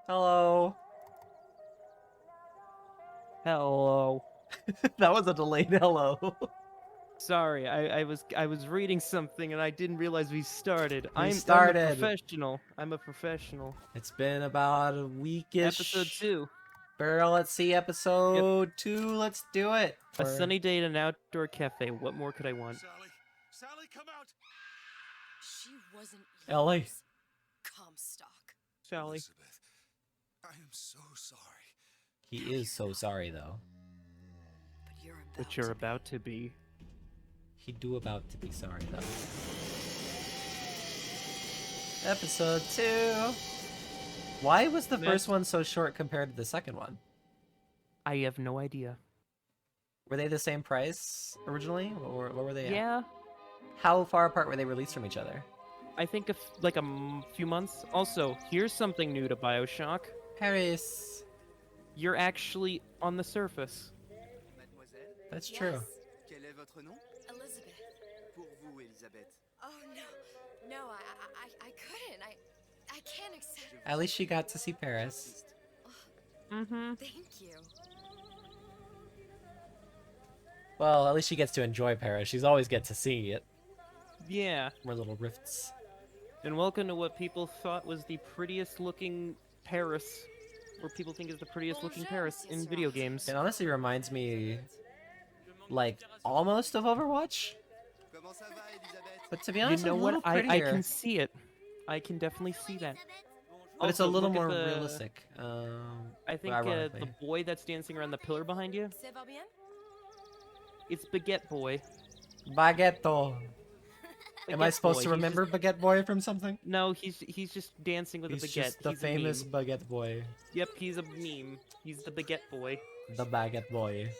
Hello. Hello. That was a delayed hello. Sorry, I was reading something and I didn't realize we started. We I'm a started. professional. I'm a professional. It's been about a Episode weekish. 2. Girl, let's see Yep. episode 2. Let's do it. A sunny day at an outdoor cafe. What more could I want? Sally, come out! She wasn't Ellie. yours, Comstock. Sally. Elizabeth, I am so sorry. He is so sorry though. But you're About to be. He do about to be sorry though. Episode 2. Why was the first one so short compared to the second one? I have no idea. Were they the same price originally? What were they at? Yeah, How far apart were they released from each other? I think like a few months. Also, here's something new to BioShock. Paris. You're actually on the surface. Mademoiselle, That's true. quel est votre nom? Elizabeth. Pour vous, Elisabeth. Oh no, I couldn't. I can't accept. At least she got to see Paris. Mm-hmm. Thank you. Well, at least she gets to enjoy Paris. She's always get to see it. Yeah. More little rifts. And welcome to what people thought was the prettiest looking Paris, or people think is the prettiest looking Paris in video games. It honestly reminds me, like, almost of Overwatch. Comment ça va, Elisabeth? But to be You honest, know a what? little I prettier. can see it. I can definitely see that. But it's a Also, little look at more the- realistic. I think ironically. the boy that's dancing around the pillar behind you, Ça va bien? it's Baguette Boy. Baguetto. Am I Baguette supposed Boy. to He's remember Baguette Boy from something? Just, no, he's just dancing with He's a baguette. just the He's famous a meme. Baguette Boy. Yep, he's a meme. He's the Baguette Boy. The Baguette Boy.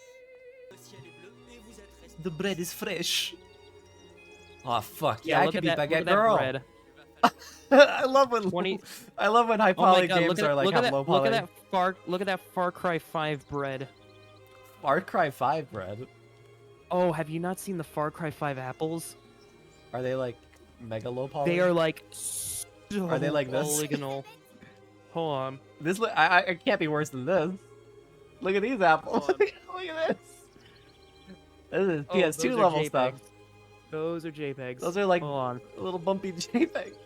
The bread is fresh. Oh fuck! Yeah, I look could at be that, Baguette look at that Girl. bread. I love when 20 I love when high Oh my poly god, games are like look have at that, low poly. look at that Far Cry 5 bread. Far Cry 5 bread. Oh, have you not seen the Far Cry 5 apples? Are they like mega low poly? They are like so Are they like this? polygonal. Hold on. This I can't be worse than this. Look at these apples. Hold Look at this. This is Oh, PS2 those are level JPEGs. stuff. Those are JPEGs. Those are like Hold on. little bumpy JPEGs.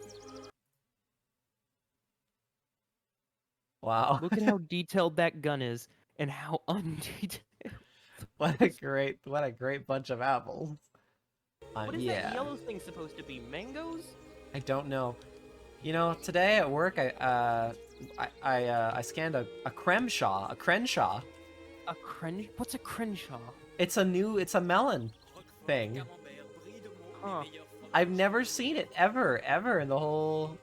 Wow. Look at how detailed that gun is, and how undetailed. what a great bunch of apples. What is yeah. that yellow thing supposed to be? Mangoes? I don't know. You know, today at work I scanned a Crenshaw. What's a Crenshaw? It's a melon thing. Huh. I've never seen it ever in the whole,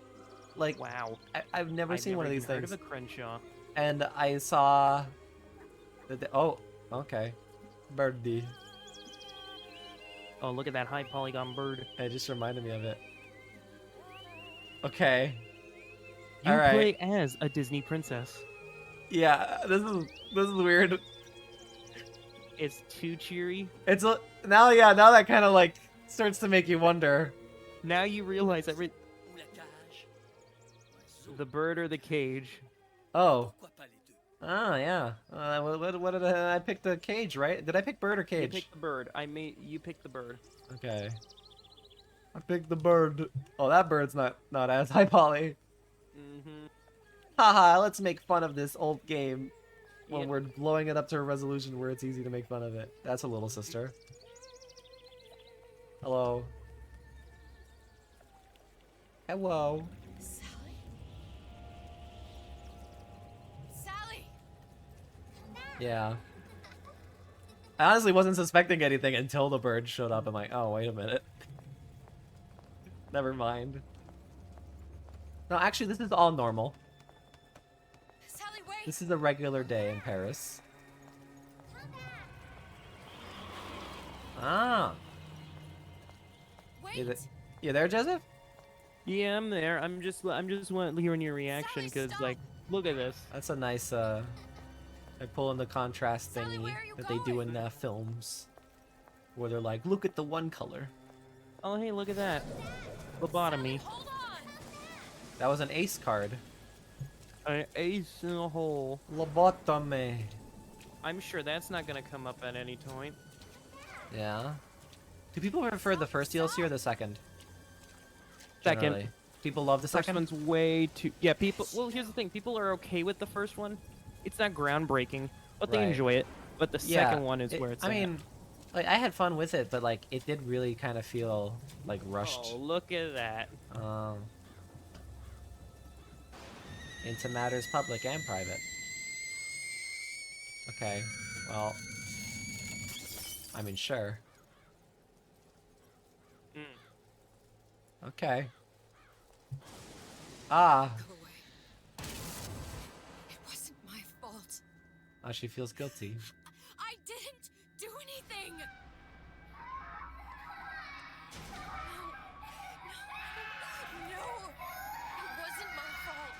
like, Wow. I've never seen one of these heard things. of a Crenshaw. And I saw that oh, okay. Birdie. Oh, look at that high polygon bird. It just reminded me of it. Okay. You All right. play as a Disney princess. Yeah, this is weird. It's too cheery. It's now that kind of like starts to make you wonder. Now you realize the bird or the cage. Oh. Oh yeah. What did I picked the cage, right? Did I pick bird or You cage? picked the bird. You picked the bird. Okay. I picked the bird. Oh, that bird's not as high poly. Mm-hmm. Haha, let's make fun of this old game when Yep. we're blowing it up to a resolution where it's easy to make fun of it. That's a little sister. Hello. Hello. Sally? Sally! Yeah. I honestly wasn't suspecting anything until the bird showed up. I'm like, oh, wait a minute. Never mind. No, actually, this is all normal. Sally, wait! This is a regular day in Paris. Ah. Wait! You there, Joseph? Yeah, I'm there. I'm just hearing your reaction Sally, because stop! like, look at this. That's a nice, I pull in the contrast Sally, thingy where are you that they do going? in films. Where they're like, look at the one color. Oh, hey, look at that. Lobotomy. Hold on! That was an ace card. An ace in a hole. Lobotomy. I'm sure that's not gonna come up at any point. Yeah. Do people prefer the first DLC or the second? Second. Generally. People love the First second? one's way too. Yeah, people. Well, here's the thing. People are okay with the first one. It's not groundbreaking, but they Right. enjoy it. But the Yeah, second one is where it's I at. mean, like, I had fun with it, but, like, it did really kind of feel, like, rushed. Oh, look at that. Um, into matters public and private. Okay, well, I mean, sure. Mm. Okay. Ah, Go away. It wasn't my fault. she feels guilty. I didn't do anything. No, it wasn't my fault.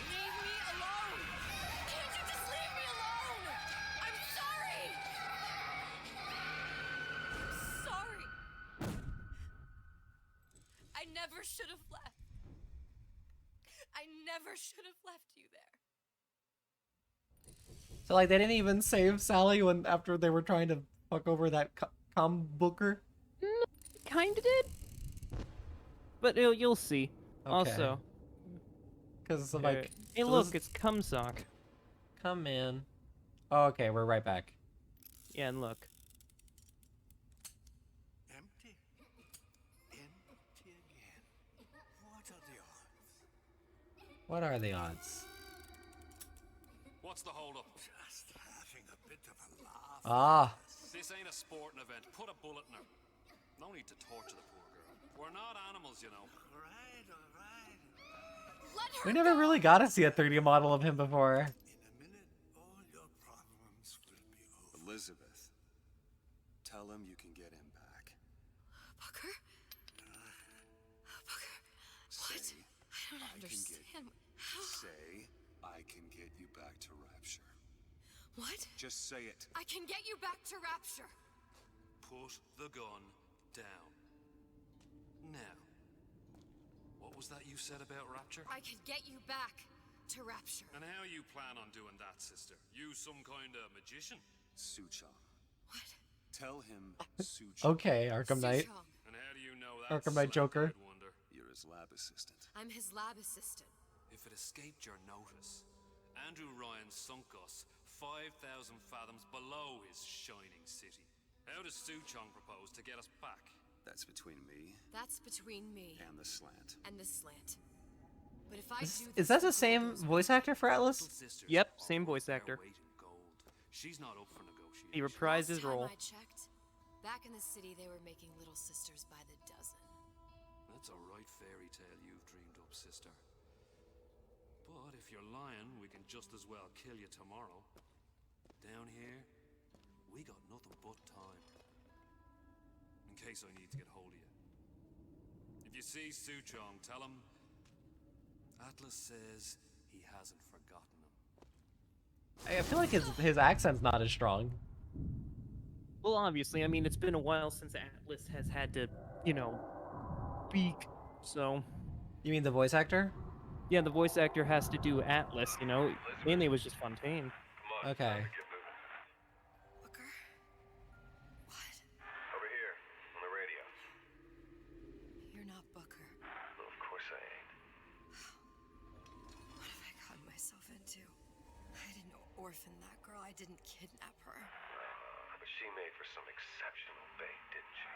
Leave me alone. Can't you just leave me alone? I'm sorry. I'm sorry. I never should have left. I never should have left you there. So, like, they didn't even save Sally when after they were trying to fuck over that booker. Kinda did. But you'll see. Okay. Also, Because, like, hey, so look, this- it's Cumsock. come in. Oh, okay, we're right back. Yeah, and look. Empty. Empty again. What are the odds? What are the odds? What's the hold up? Just having a bit of a laugh. Ah, This ain't a sporting event. Put a bullet in her. No need to torture the poor girl. We're not animals, you know. All right, all right. Let her we never go. really got to see a 3D model of him before. In a minute, all your problems will be over. Elizabeth, tell him you can get him back. Booker? Booker, what? Say, I don't I can get- understand. How? say, I can get you back to Rapture. What? Just say it. I can get you back to Rapture. Put the gun down. Now, what was that you said about Rapture? I can get you back to Rapture. And how you plan on doing that, sister? You some kind of magician? Suchong. What? Tell him Suchong. Okay, Arkham Knight. Suchong. And how do you know that? Arkham Knight Joker. I wonder. You're his lab assistant. I'm his lab assistant. If it escaped your notice, Andrew Ryan sunk us 5,000 fathoms below his shining city. How does Suchong propose to get us back? That's between me That's between me and the slant. and the slant. But if I Is, do is this, that the before it same goes voice actor for Little Atlas? sister's Yep, all same voice worth their actor. weight in gold. She's not up for negotiation. He reprised his Last time role. I checked, back in the city, they were making little sisters by the dozen. That's a right fairy tale you've dreamed up, sister. But if you're lying, we can just as well kill you tomorrow. Down here, we got nothing but time. In case I need to get hold of you. If you see Suchong, tell him Atlas says he hasn't forgotten him. I feel like his accent's not as strong. Well, obviously, I mean, it's been a while since Atlas has had to, you know, speak. So, You mean the voice actor? yeah, the voice actor has to do Atlas, you know. Mainly it was just Fontaine. Okay. Booker? What? Over here, on the radio. You're not Booker. Well, of course I ain't. What have I gotten myself into? I didn't orphan that girl. I didn't kidnap her. But she made for some exceptional bait, didn't she?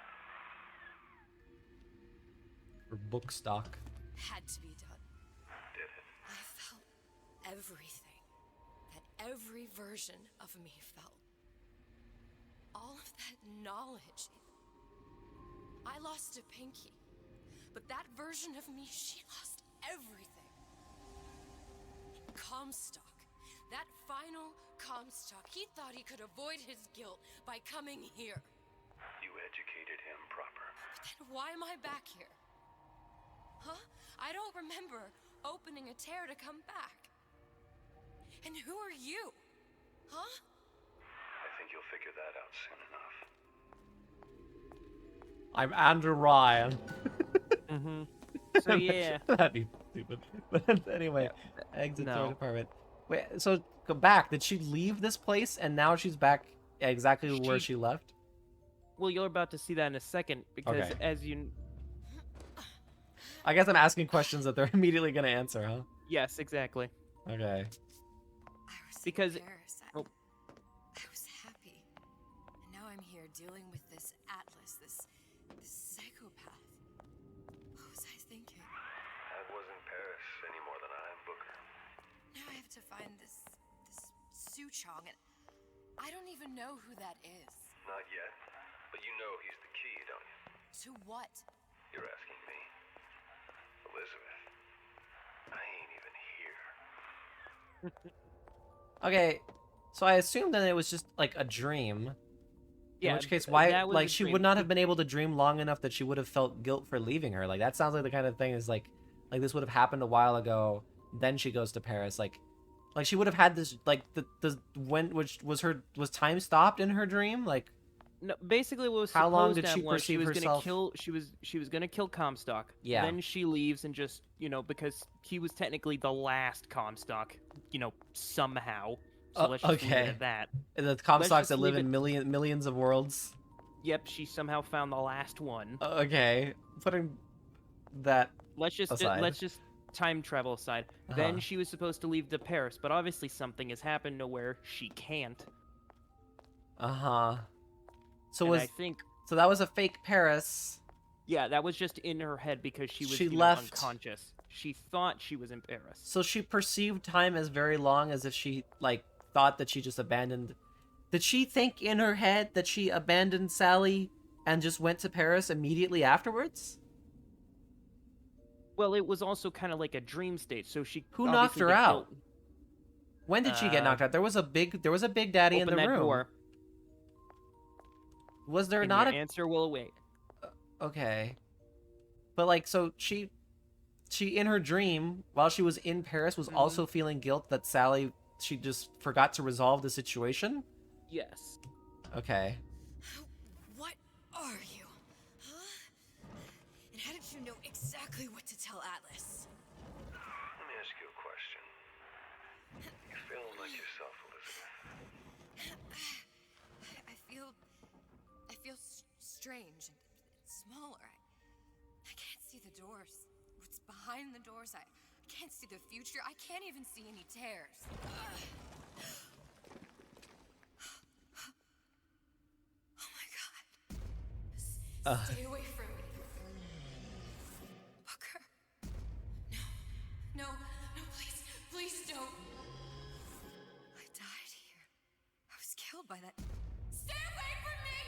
Or book stock. Had to be done. Did it? I felt everything that every version of me felt. All of that knowledge. I lost a pinky, but that version of me, she lost everything. Comstock. That final Comstock. He thought he could avoid his guilt by coming here. You educated him proper. But then why am I back here? Huh? I don't remember opening a tear to come back. And who are you? Huh? I think you'll figure that out soon enough. I'm Andrew Ryan. Mm-hmm. So, yeah. That'd be stupid. But anyway, exit no. storage apartment. Wait, so go back. Did she leave this place and now she's back exactly where she left? Well, you're about to see that in a second because Okay. as you... I guess I'm asking questions that they're immediately gonna answer, huh? Yes, exactly. Okay. I was Because- in Paris. oh. I was happy. And now I'm here dealing with this Atlas, this psychopath. What was I thinking? I wasn't Paris any more than I am Booker. Now I have to find this Suchong, and I don't even know who that is. Not yet, but you know he's the key, don't you? To what? You're asking me. Elizabeth, I ain't even here. Okay. So I assumed that it was just like a dream. Yeah, In which case, that why? was Like, a she dream. would not have been able to dream long enough that she would have felt guilt for leaving her. Like, that sounds like the kind of thing is like this would have happened a while ago. Then she goes to Paris. Like she would have had this like the when which was time stopped in her dream. Like, No, basically what was How long supposed did to she happen was she perceive was herself? gonna kill she was gonna kill Comstock. Yeah. Then she leaves and just because he was technically the last Comstock, somehow. So let's just leave it okay. at that. The Comstocks just that live leave in millions of worlds. Yep, she somehow found the last one. Okay, putting that Let's just aside. time travel aside. Uh-huh. Then she was supposed to leave to Paris, but obviously something has happened to where she can't. Uh-huh. So And was I think so that was a fake Paris. yeah, that was just in her head because she was She you know, left. unconscious. She thought she was in Paris. So she perceived time as very long, as if she like thought that she just abandoned. Did she think in her head that she abandoned Sally and just went to Paris immediately afterwards? Well, it was also kind of like a dream state, so she Who knocked obviously her the out? guilt- When did she get knocked out? There was a big daddy in Open the that room. door, Was there and not your a answer will await. Okay. But like, so she in her dream while she was in Paris was also feeling guilt that she just forgot to resolve the situation. Yes. Okay. What are you? Huh? And how did you know exactly what to tell Atlas? Let me ask you a question. You feeling like yourself, Elizabeth? I feel strange and smaller. I can't see the doors. What's behind the doors? I can't see the future. I can't even see any tears. Oh my god. Stay away from me. Booker. No, please don't. I died here. I was killed by that. Stay away from me!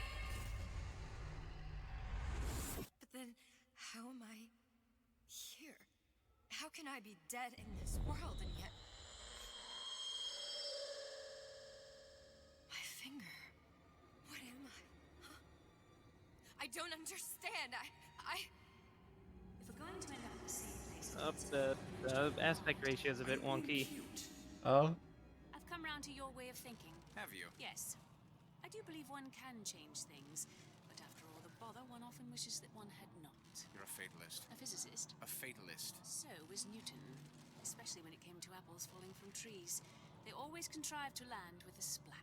But then, how am I here? How can I be dead in this world and yet... My finger. What am I? Huh? I don't understand. If we're going to end up in the same place, The aspect ratio is a bit wonky. Oh. I've come round to your way of thinking. Have you? Yes. I do believe one can change things, but after all the bother, one often wishes that one had not. You're a fatalist. A physicist. A fatalist. So was Newton, especially when it came to apples falling from trees. They always contrived to land with a splat.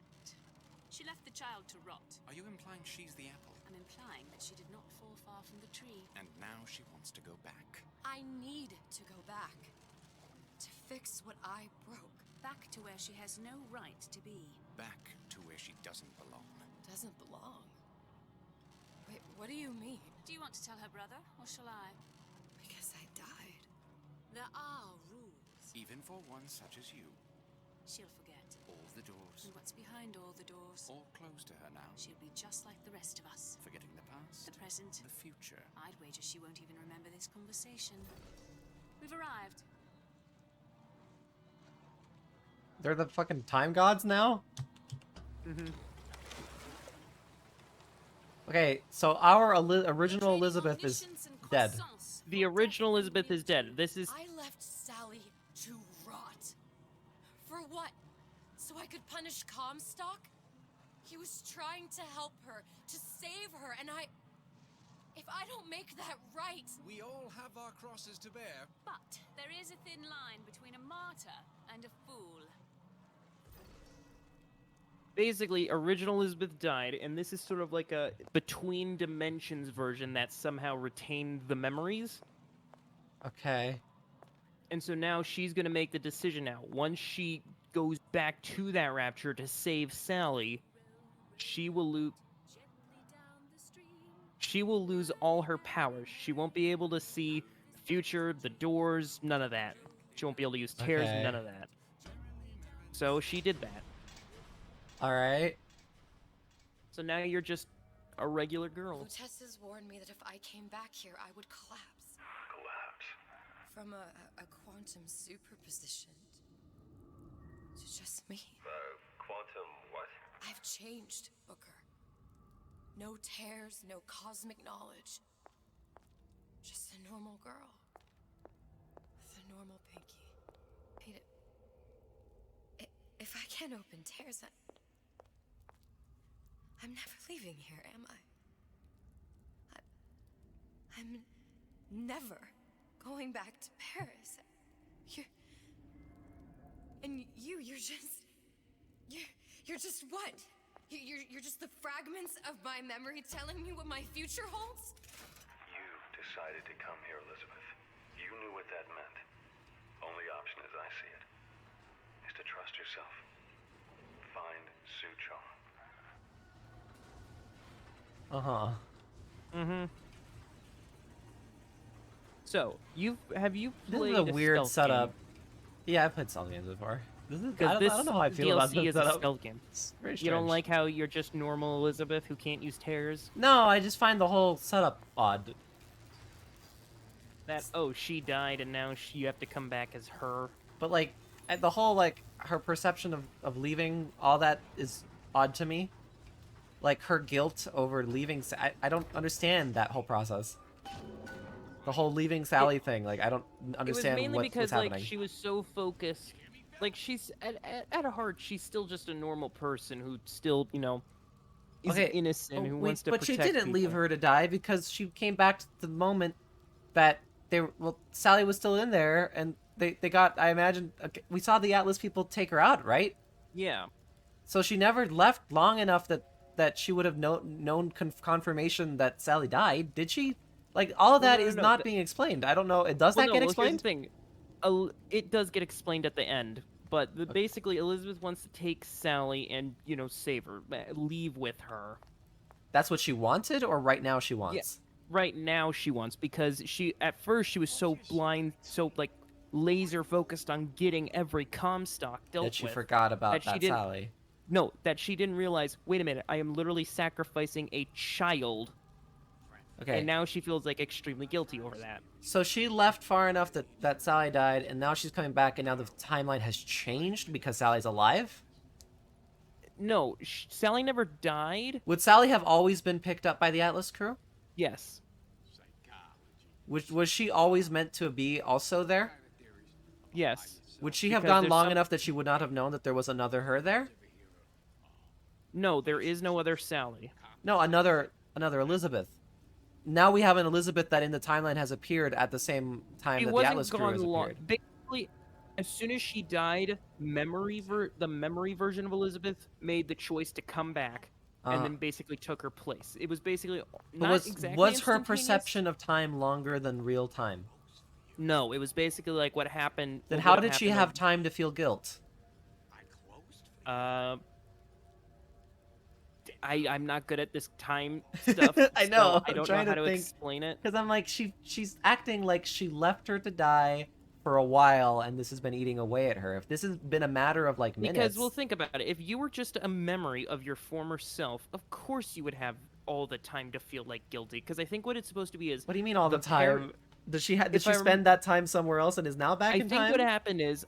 She left the child to rot. Are you implying she's the apple? I'm implying that she did not fall far from the tree. And now she wants to go back. I need to go back. To fix what I broke. Back to where she has no right to be. Back to where she doesn't belong. Doesn't belong. Wait, what do you mean? Do you want to tell her brother, or shall I? Because I died. There are rules. Even for one such as you. She'll forget. All the doors. And what's behind all the doors? All closed to her now. She'll be just like the rest of us. Forgetting the past. The present. The future. I'd wager she won't even remember this conversation. We've arrived. They're the fucking time gods now? Okay, so our original Elizabeth is dead. The original Elizabeth is dead. This is I left Sally to rot. For what? So I could punish Comstock? He was trying to help her, to save her, and I if I don't make that right... We all have our crosses to bear. But there is a thin line between a martyr and a fool. Basically, original Elizabeth died, and this is sort of like a between dimensions version that somehow retained the memories. Okay. And so now she's going to make the decision now. Once she goes back to that rapture to save Sally, she will lose all her powers. She won't be able to see the future, the doors, none of that. She won't be able to use tears, Okay. none of that. So she did that. All right. So now you're just a regular girl. Lutessa's warned me that if I came back here, I would collapse. Collapse. From a quantum superposition to just me. Quantum what? I've changed, Booker. No tears, no cosmic knowledge. Just a normal girl. With a normal pinky. Pete, if I can't open tears, I'm never leaving here, am I? I'm never going back to Paris. You're just what? You're just the fragments of my memory telling me what my future holds? You decided to come here, Elizabeth. You knew what that meant. Only option, as I see it, is to trust yourself. Find Suchong. Uh-huh. Mm-hmm. So, have you This played is a weird stealth setup. game? Yeah, I've played stealth games before. I Because don't know how I feel about DLC this is a setup. stealth game. It's very You don't strange. like how you're just normal Elizabeth who can't use tears? No, I just find the whole setup odd. That, oh, she died and now you have to come back as her. But like, the whole like her perception of leaving, all that is odd to me. Like her guilt over leaving, I don't understand that whole process. The whole leaving Sally thing, like I don't understand it was mainly what's because happening. like she was so focused. Like she's at heart, she's still just a normal person who still, is innocent, who wants to but protect she didn't leave people. her to die because she came back to the moment that Sally was still in there, and they got, I imagine, we saw the Atlas people take her out, right? Yeah. So she never left long enough that she would have known confirmation that Sally died, did she? Like, all of Well, that no, is no, not being explained. I don't know. Does Well, that no, get well, here's the explained? thing. It does get explained at the end, but basically Elizabeth wants to take Sally and, save her, leave with her. That's what she wanted, or right now she wants? Yeah. Right now she wants, because at first she was so blind, so like laser focused on getting every Comstock dealt That she with, forgot about that she that didn't- Sally. No, that she didn't realize, wait a minute, I am literally sacrificing a child. Okay. And now she feels like extremely guilty over that. So she left far enough that Sally died, and now she's coming back, and now the timeline has changed because Sally's alive? No, Sally never died. Would Sally have always been picked up by the Atlas crew? Yes. Was she always meant to be also there? Yes. Would she have Because gone there's long some- enough that she would not have known that there was another her there? No, there is no other Sally. No, another Elizabeth. Now we have an Elizabeth that in the timeline has appeared at the same time She that the wasn't Atlas crew gone has long. appeared. Basically, as soon as she died, the memory version of Elizabeth made the choice to come back, and then basically took her place. It was basically But not exactly was her instantaneous. perception of time longer than real time? No, it was basically like what happened. Then what how would did she happen have time to feel guilt? I'm not good at this time stuff. I so know, I I'm don't know trying how to to think. explain it. Because I'm like, she's acting like she left her to die for a while, and this has been eating away at her. If this has been a matter of like minutes, Because, well, think about it. If you were just a memory of your former self, of course you would have all the time to feel like guilty. Because I think what it's supposed to be is. what do you mean all the par- time? Did she If spend I rem- that time somewhere else and is now back I in think time? what happened is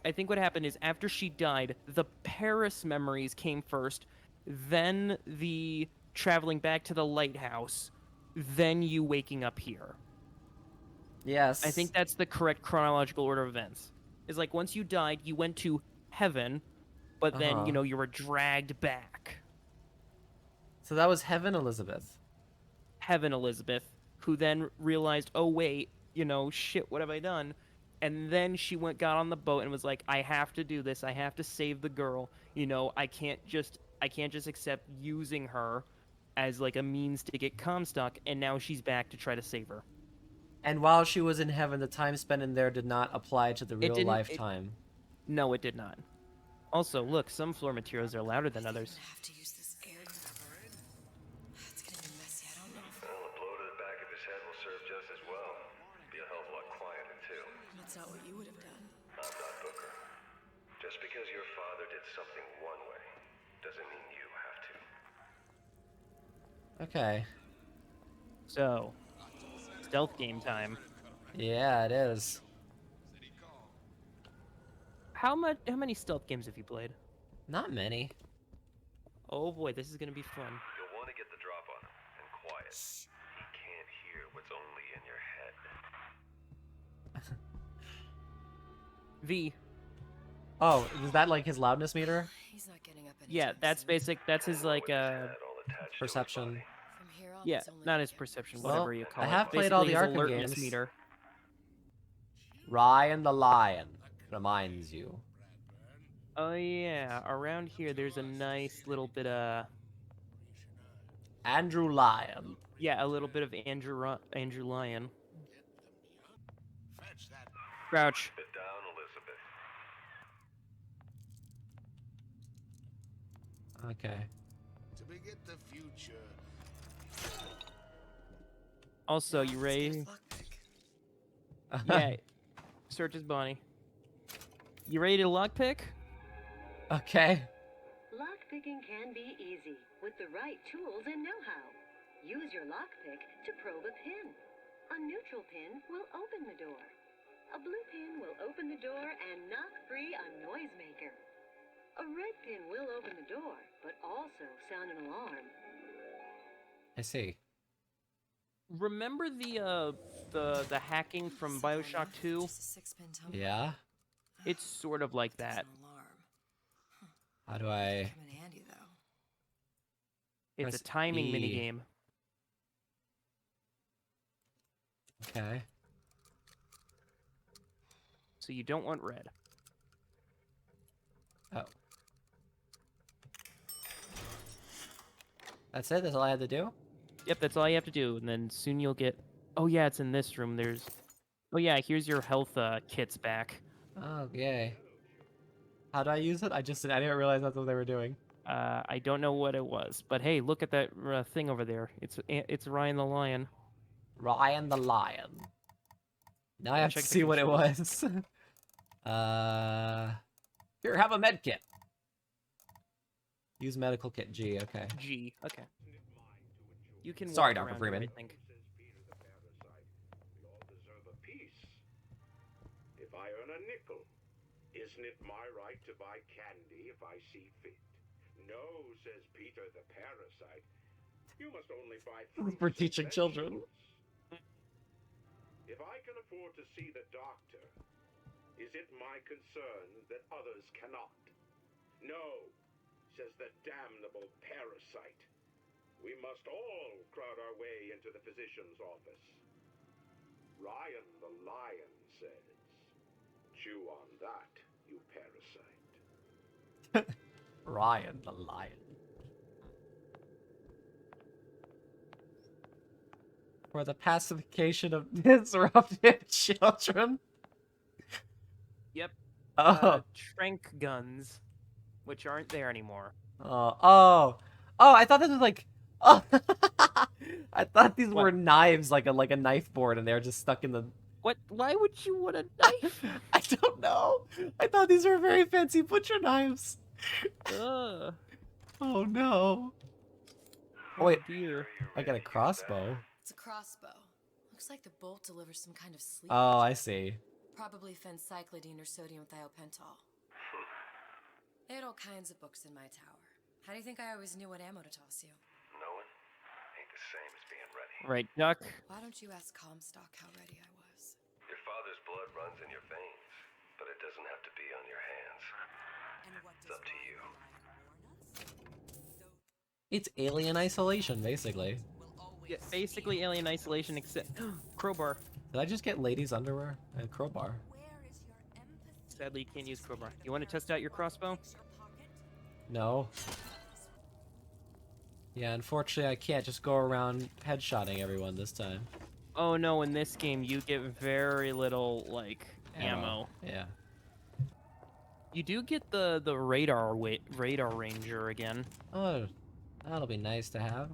after she died, the Paris memories came first, then the traveling back to the lighthouse, then you waking up here. Yes. I think that's the correct chronological order of events. Is like once you died, you went to heaven, but then, Uh-huh. you were dragged back. So that was Heaven Elizabeth. Heaven Elizabeth, who then realized, oh wait, you know, shit, what have I done? And then she got on the boat and was like, I have to do this. I have to save the girl. You know, I can't just accept using her as like a means to get Comstock. And now she's back to try to save her. And while she was in heaven, the time spent in there did not apply to the It real didn't. life time. No, it did not. Also, look, some floor materials are louder than others. I'm gonna have to use this air. It's gonna be messy. I don't know. Well, a blow to the back of his head will serve just as well. Be a hell of a lot quieter, too. That's not what you would have done. I'm not Booker. Just because your father did something one way, doesn't mean you have to. Okay. So, stealth game time. Yeah, it is. How many stealth games have you played? Not many. Oh boy, this is gonna be fun. You'll want to get the drop on him, and quiet. He can't hear what's only in your head. V. Oh, is that like his loudness meter? He's not getting up Yeah, anytime that's soon. basic. That's his like All attached to his Perception. body. From here on, yeah, it's only not gonna his get perception, worse. Well, whatever you call I it. have played all the Basically, his Arkham alertness games. meter. Ryan the Lion reminds you. Oh yeah, around here there's a nice little bit of Andrew Lyon. a little bit of Andrew Lyon. Crouch. Sit down, Elizabeth. Okay. To beget the future. Also, you ready? Let's lockpick. Yeah. Search his body. You ready to lockpick? Okay. Lockpicking can be easy with the right tools and know-how. Use your lockpick to probe a pin. A neutral pin will open the door. A blue pin will open the door and knock free a noisemaker. A red pin will open the door, but also sound an alarm. I see. Remember the hacking from BioShock 2? Just a six-pin tumbler. Yeah. It's sort of like That's that. an alarm. How do I? Come in handy though. It's Press a timing E. minigame. Okay. So you don't want red. Oh. That's it? That's all I had to do? Yep, that's all you have to do, and then soon you'll get... Oh yeah, it's in this room. There's... Oh yeah, here's your health kits back. Oh, yay. How do I use it? I didn't realize that's what they were doing. I don't know what it was, but hey, look at that thing over there. It's Ryan the Lion. Ryan the Lion. Now I have to check the see what it controls. was. Here, have a med kit. Use medical kit G, okay. G. Okay. You can. Sorry, walk Dr. around Freeman. here, I think. We all deserve a piece. If I earn a nickel, isn't it my right to buy candy if I see fit? No, says Peter the parasite. You must only buy fruits For and teaching children. vegetables. If I can afford to see the doctor, is it my concern that others cannot? No, says the damnable parasite. We must all crowd our way into the physician's office. Ryan the Lion says, chew on that, you parasite. Ryan the Lion. For the pacification of disrupted children. Yep. Oh. Trank guns, which aren't there anymore. Oh, I thought this was like, oh, I thought these were knives, like a knife board, and they were just stuck in the. What? Why would you want a knife? I don't know. I thought these were very fancy butcher knives. Ugh. Oh no. Oh wait, Dear. I got a crossbow. It's a crossbow. Looks like the bolt delivers some kind of sleep. Oh, I see. Probably phencyclidine or sodium thiopental. They had all kinds of books in my tower. How do you think I always knew what ammo to toss you? Knowing ain't the same as being ready. Right, Duck. Why don't you ask Comstock how ready I was? Your father's blood runs in your veins, but it doesn't have to be on your hands. It's up to you. It's alien isolation, basically. Yeah, basically Alien Isolation, except crowbar. Did I just get ladies' underwear and crowbar? Sadly, you can't use crowbar. You want to test out your crossbow? No. Yeah, unfortunately, I can't just go around headshotting everyone this time. Oh no, in this game you get very little like ammo. Yeah. You do get the radar ranger again. Oh, that'll be nice to have.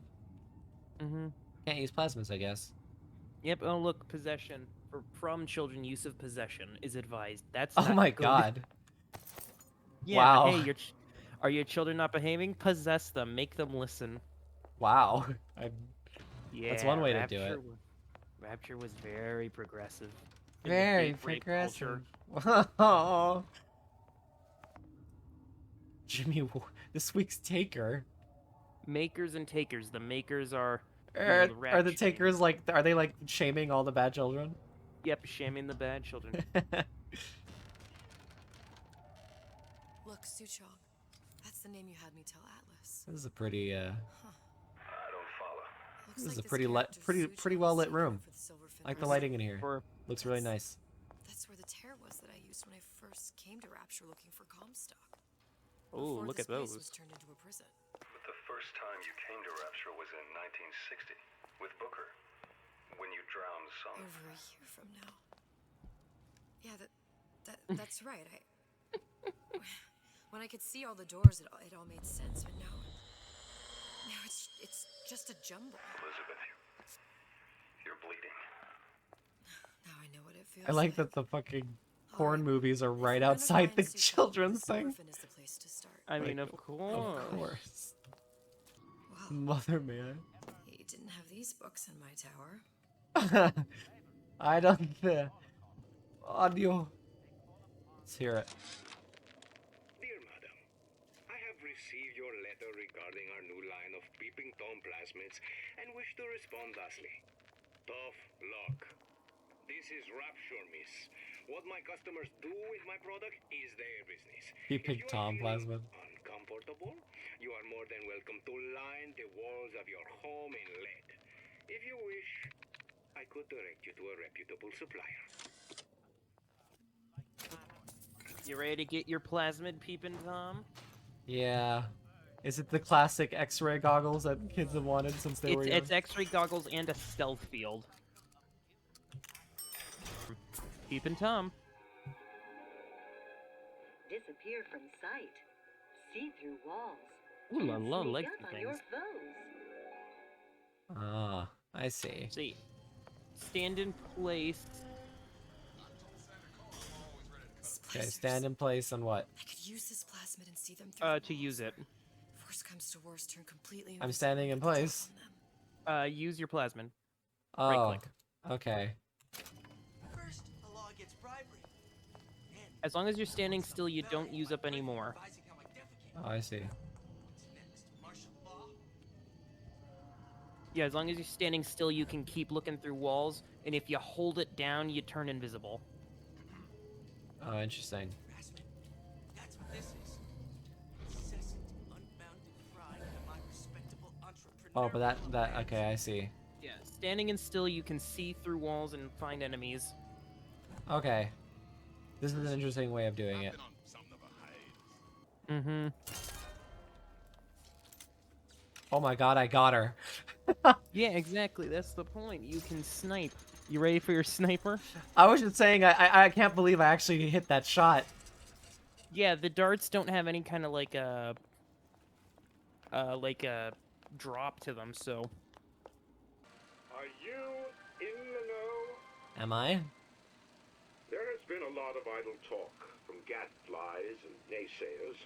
Mm-hmm. Can't use plasmas, I guess. Yep. Oh look, possession from children. Use of possession is advised. That's Oh not my good. god. Yeah. Wow. Hey, are your children not behaving? Possess them. Make them listen. Wow. Yeah. That's one way to do it. Rapture was very progressive. in the Very date rape culture. progressive. Oh. Jimmy, this week's taker. Makers and takers. The makers are. You know, the Are the rat takers like? Are they like shaming all the bad children? Yep, shaming the bad children. Look, Suchong. That's the name you had me tell Atlas. This is a pretty I don't follow. Looks This is like a pretty well lit room. I like the lighting in here. For Looks really nice. That's where the tear was that I used when I first came to Rapture looking for Comstock. oh, Before look this at place those. was turned into a prison. But the first time you came to Rapture was in 1960 with Booker, when you drowned some. Over a year from now. Yeah, that's right. When I could see all the doors, it all made sense. But now it's just a jumble. Elizabeth, you're bleeding. Now I know what it feels I like that the fucking porn movies are right outside the children's thing. Orphan is the place to start. I mean, Like, of course. Of course. Wow, Mother man. you didn't have these books in my tower. I don't. Audio. Let's hear it. Dear Madam, I have received your letter regarding our new line of peeping Tom plasmids and wish to respond thusly. Tough luck. This is Rapture, miss. What my customers do with my product is their business. Peeping If you are Tom feeling plasmid. uncomfortable, you are more than welcome to line the walls of your home in lead. If you wish, I could direct you to a reputable supplier. You ready to get your plasmid peeping Tom? Yeah. Is it the classic X-ray goggles that kids have wanted since they were young? It's X-ray goggles and a stealth field. Peeping Tom. Disappear from sight. See through walls. Ooh la and la, sneak like up the on things. your foes. Ah, I see. See. Stand in place. This Okay, place stand in place and what? I could use this plasmid and see them through the To walls. use it. Worst comes to worst, turn completely I'm invisible standing in and get the drop place. on them. Use your plasmid. Oh, Right-click. okay. First, the law gets bribery. Then, As long as you're standing still, you don't use up any more. advising how I defecate. Oh, I see. What's next? Martial law? Yeah, as long as you're standing still, you can keep looking through walls, and if you hold it down, you turn invisible. Oh, interesting. Harassment. That's what this is. Incessant, unbounded pride in my respectable Oh, but entrepreneurial that, advance. okay, I see. Yeah, standing and still, you can see through walls and find enemies. Okay. This is an interesting way of doing it. Mm-hmm. Oh my god, I got her. Yeah, exactly. That's the point. You can snipe. You ready for your sniper? I was just saying, I can't believe I actually hit that shot. Yeah, the darts don't have any kind of like a drop to them, so. Are you in the know? Am I? There has been a lot of idle talk from gadflies and naysayers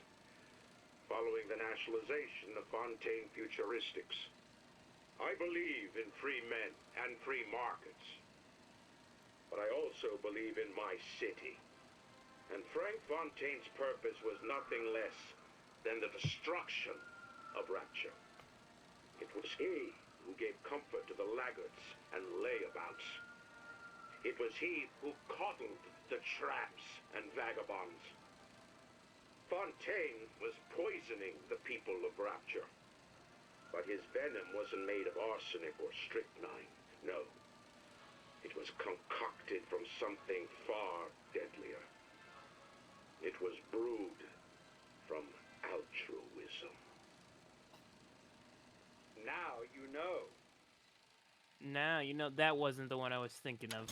following the nationalization of Fontaine Futuristics. I believe in free men and free markets, but I also believe in my city. And Frank Fontaine's purpose was nothing less than the destruction of Rapture. It was he who gave comfort to the laggards and layabouts. It was he who coddled the tramps and vagabonds. Fontaine was poisoning the people of Rapture. But his venom wasn't made of arsenic or strychnine. No. It was concocted from something far deadlier. It was brewed from altruism. Now you know. Nah, you know, that wasn't the one I was thinking of.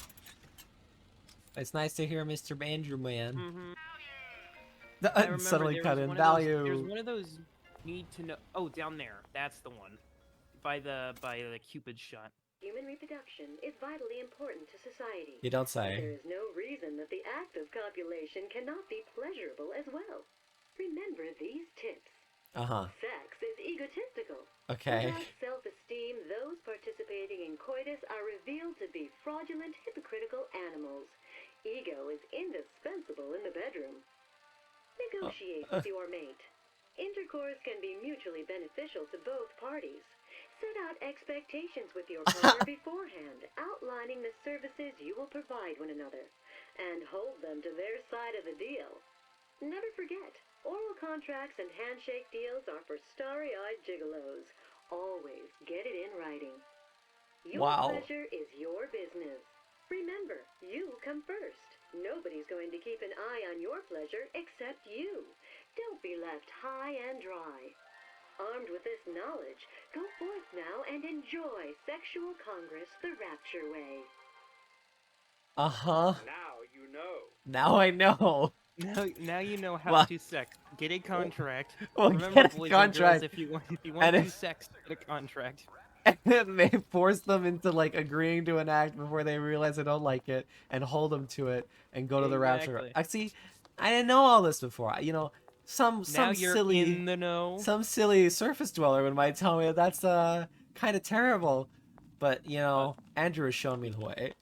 It's nice to hear Mr. Andrew Man. Mm-hmm. I remember Suddenly there cut was in one of those, there's value. one of those need to know. Oh, down there. That's the one. By the Cupid shot. Human reproduction is vitally important to society. You don't But say. there is no reason that the act of copulation cannot be pleasurable as well. Remember these tips. Uh-huh. Sex is egotistical. Okay. Without self-esteem, those participating in coitus are revealed to be fraudulent, hypocritical animals. Ego is indispensable in the bedroom. Negotiate with your mate. Intercourse can be mutually beneficial to both parties. Set out expectations with your partner beforehand, outlining the services you will provide one another, and hold them to their side of the deal. Never forget, oral contracts and handshake deals are for starry-eyed gigolos. Always get it in writing. Your Wow. pleasure is your business. Remember, you come first. Nobody's going to keep an eye on your pleasure except you. Don't be left high and dry. Armed with this knowledge, go forth now and enjoy Sexual Congress the Rapture way. Uh-huh. Now you know. Now I know. Now you know how Well- to sex. Get a contract. Well, Remember, get a boys contract. and girls, if you And want to if- sex, get a contract. And then they force them into like agreeing to an act before they realize they don't like it, and hold them to it, and go to the rapture. Exactly. I see. I didn't know all this before. You know, some Now you're silly in the know. some silly surface dweller might tell me that that's kind of terrible, but you know, Andrew has shown me the way.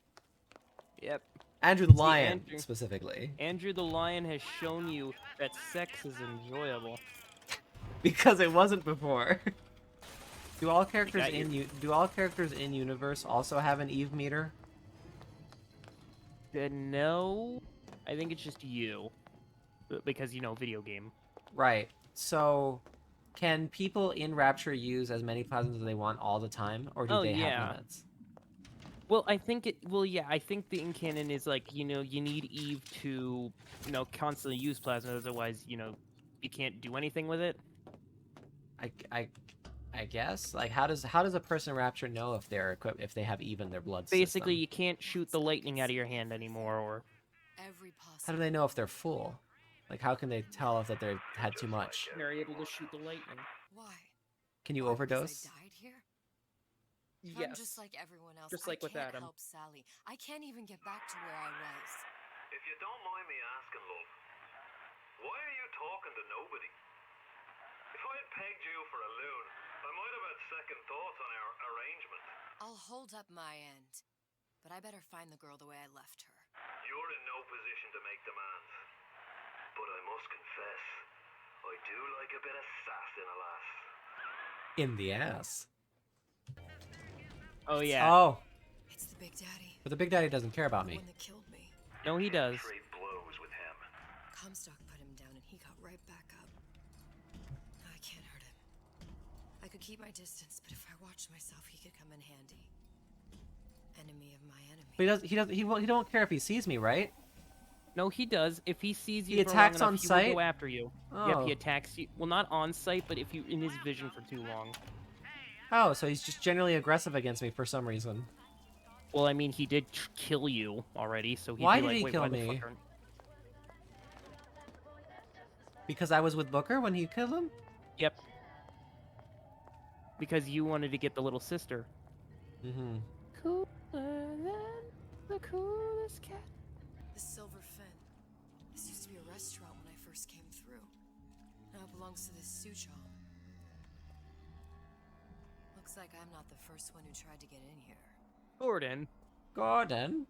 Yep. Andrew the See, Lion Andrew- specifically, Andrew the Lion has shown you that sex is enjoyable. because it wasn't before. Do all characters got do all characters in universe also have an Eve meter? No, I think it's just you, because you know, video game. Right. So, can people in Rapture use as many plasmas as they want all the time, or do Oh, they yeah. have limits? Well, I think it. Well, yeah, I think the in canon is like, you know, you need Eve to, you know, constantly use plasma, otherwise, you know, you can't do anything with it. I guess. Like, how does a person in Rapture know if they're equipped, if they have Eve in their blood Basically, system? you can't shoot the lightning out of your hand anymore, or Every possible. How do they know if they're full? Like, how can they tell if that they had too much? they're able to shoot the lightning. Why? Can you Why, because overdose? I died here? Yes. I'm just like everyone else. Just like I with can't Adam. help Sally. I can't even get back to where I was. If you don't mind me asking, love, why are you talking to nobody? If I had pegged you for a loon, I might have had second thoughts on our arrangement. I'll hold up my end, but I better find the girl the way I left her. You're in no position to make demands. But I must confess, I do like a bit of sass in a lass. In the ass. Oh yeah. Oh, It's the Big Daddy. but the Big Daddy doesn't care about The me. one that killed me. No, he does. Trade blows with him. Comstock put him down and he got right back up. I can't hurt him. I could keep my distance, but if I watched myself, he could come in handy. Enemy of my enemy. But he don't care if he sees me, right? No, he does. If he sees you He for attacks long on enough, he sight? will go after you. Yep, Oh. he attacks you. Well, not on sight, but if you in his vision for too long. Oh, so he's just generally aggressive against me for some reason. Well, I mean, he did kill you already, so he'd Why be did like, he wait, kill why the me? fuck aren't-" Because I was with Booker when he killed him? Yep. Because you wanted to get the little sister. Mm-hmm. Cooler than the coolest cat. The Silver Fin. This used to be a restaurant when I first came through. Now it belongs to this Suchong. Looks like I'm not the first one who tried to get in here. Gordon. Gordon?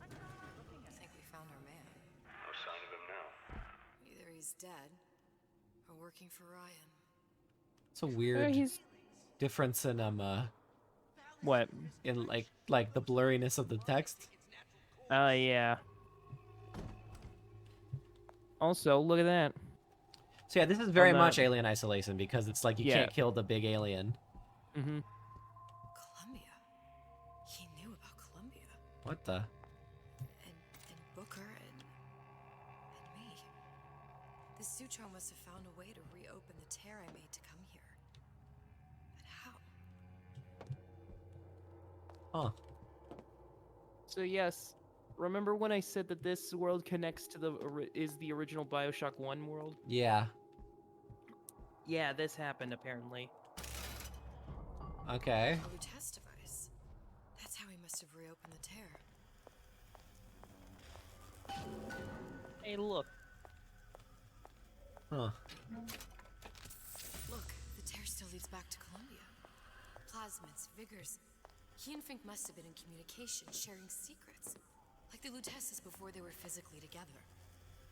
I think we found our man. No sign of him now. Either he's dead, or working for Ryan. It's a weird He's difference in what? in like the blurriness of the text. Yeah. Also, look at that. So yeah, this is very On the- much Alien Isolation because it's like you Yeah. can't kill the big alien. Mm-hmm. Columbia. He knew about Columbia. What the? And Booker and me. The Sutro must have found a way to reopen the tear I made to come here. But how? Huh. So yes, remember when I said that this world connects to is the original BioShock 1 world? Yeah. Yeah, this happened apparently. Okay. A Lutece device. That's how he must have reopened the tear. Hey, look. Huh. Look, the tear still leads back to Columbia. Plasmids, vigors. He and Fink must have been in communication, sharing secrets. Like the Luteces before they were physically together.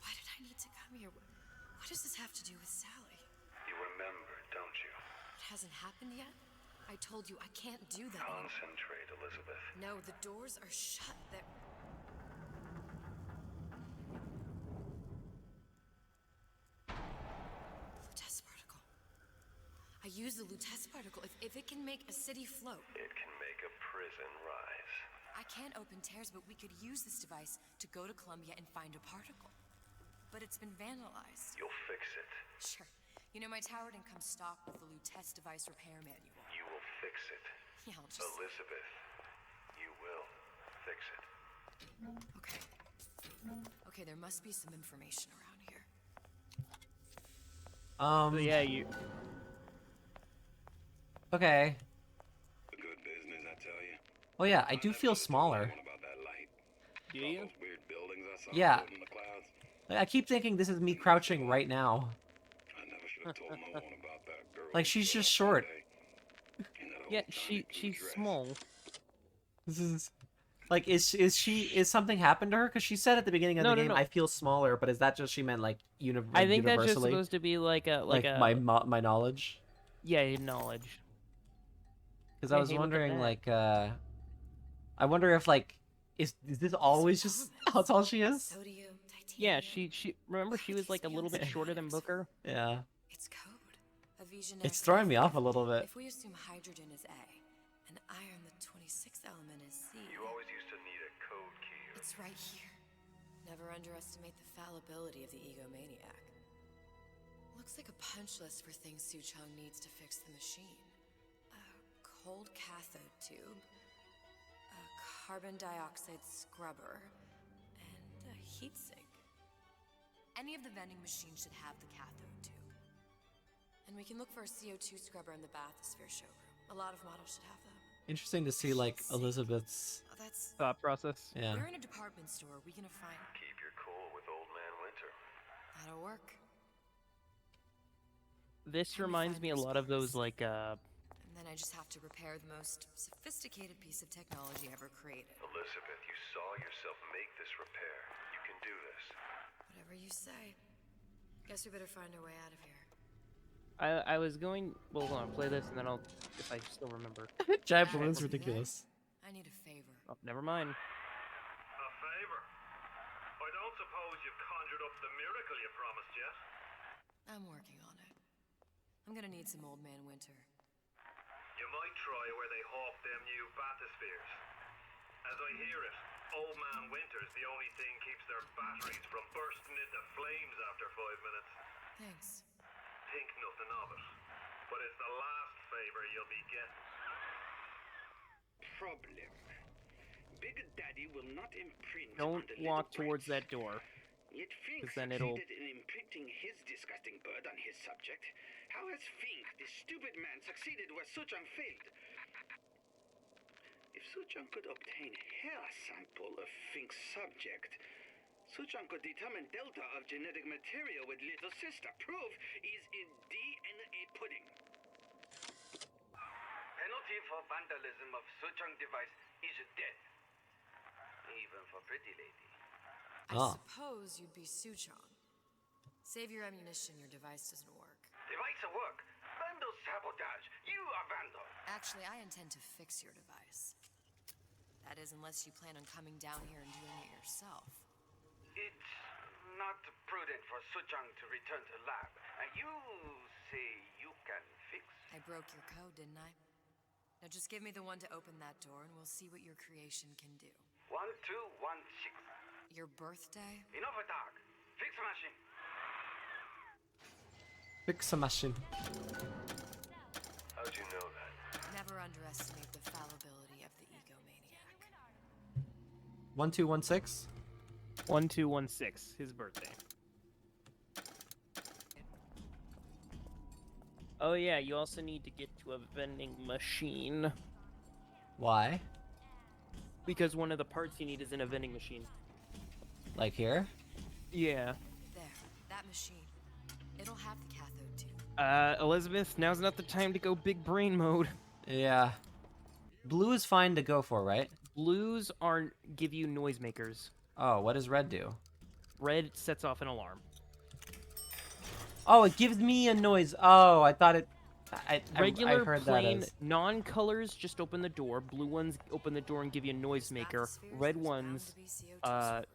Why did I need to come here? What does this have to do with Sally? You remember, don't you? It hasn't happened yet? I told you I can't do that anymore. Concentrate, Elizabeth. No, the doors are shut. They're... Lutece particle. I use the Lutece particle. If it can make a city float. It can make a prison rise. I can't open tears, but we could use this device to go to Columbia and find a particle. But it's been vandalized. You'll fix it. Sure. You know, my tower didn't come stock with the Lutece device repair manual. You will fix it. Yeah, I'll just... Elizabeth, you will fix it. Okay. Okay, there must be some information around here. So yeah, you. Okay. Good business, I tell you. Oh yeah, I do feel smaller. About that light. Do All you? those weird buildings I saw Yeah. floating in the clouds. I keep thinking this is me crouching right now. I never should have told no one about that girl. Like, she's who just showed up short. that day in that Yeah, old-timey blue she's dress. small. This is like is something happened to her? Because she said at the beginning of No, the no, game, no. I feel smaller, but is that just she meant like I think that's just universally? supposed to be like a like a my knowledge. yeah, knowledge. Because I Yeah, was hey, look at wondering that. like I wonder if like is this always just that's all she is? Sodium, Yeah, titanium. she remember she was like a little bit shorter than Booker. Yeah. It's code. A vision It's throwing me off a little bit. If we assume hydrogen is A, and iron, the 26th element, is C. You always used to need a code key. It's right here. Never underestimate the fallibility of the egomaniac. Looks like a punch list for things Suchong needs to fix the machine. A cold cathode tube, a carbon dioxide scrubber, and a heatsink. Any of the vending machines should have the cathode tube. And we can look for a CO2 scrubber in the bathysphere showroom. A lot of models should have them. Interesting to see like Elizabeth's Oh, that's... Thought process. yeah. We're in a department store. We can find... Keep your cool with Old Man Winter. That'll work. This Let me reminds find me a those lot of those parts. like And then I just have to repair the most sophisticated piece of technology ever created. Elizabeth, you saw yourself make this repair. You can do this. Whatever you say. Guess we better find our way out of here. I was going. Well, hold on, play this and then I'll if I still remember. Giant Alright, balloon's we'll do that. ridiculous. I need a favor. Oh, never mind. A favor? I don't suppose you've conjured up the miracle you promised yet? I'm working on it. I'm gonna need some Old Man Winter. You might try where they hawk them new bathyspheres. As I hear it, Old Man Winter's the only thing keeps their batteries from bursting into flames after 5 minutes. Thanks. Think nothing of it. But it's the last favor you'll be getting. Problem. Big Daddy will not imprint Don't on the walk little towards brats. that door. Yet Fink 'cause then it'll- succeeded in imprinting his disgusting bird on his subject. How has Fink, this stupid man, succeeded where Suchong failed? If Suchong could obtain hair sample of Fink's subject, Suchong could determine delta of genetic material with little sister. Proof is in DNA pudding. Penalty for vandalism of Suchong device is death. Even for pretty lady. I Oh. suppose you'd be Suchong. Save your ammunition, your device doesn't work. Device at work. Vandal sabotage. You are vandal. Actually, I intend to fix your device. That is, unless you plan on coming down here and doing it yourself. It's not prudent for Suchong to return to lab. And you say you can fix? I broke your code, didn't I? Now just give me the one to open that door and we'll see what your creation can do. 1216. Your birthday? Enough talk. Fix the machine. Fix a machine. How'd you know that? Never underestimate the fallibility of the egomaniac. 1216. 1216, his birthday. Oh yeah, you also need to get to a vending machine. Why? Because one of the parts you need is in a vending machine. Like here? Yeah. There, that machine. It'll have the cathode tube. Elizabeth, now's not the time to go big brain mode. Yeah. Blue is fine to go for, right? Blues aren't give you noisemakers. Oh, what does red do? Red sets off an alarm. Oh, it gives me a noise. Oh, I thought it... I Regular, heard plain, that as... non-colors just open the door. Blue ones open the door and give you a noisemaker. Red ones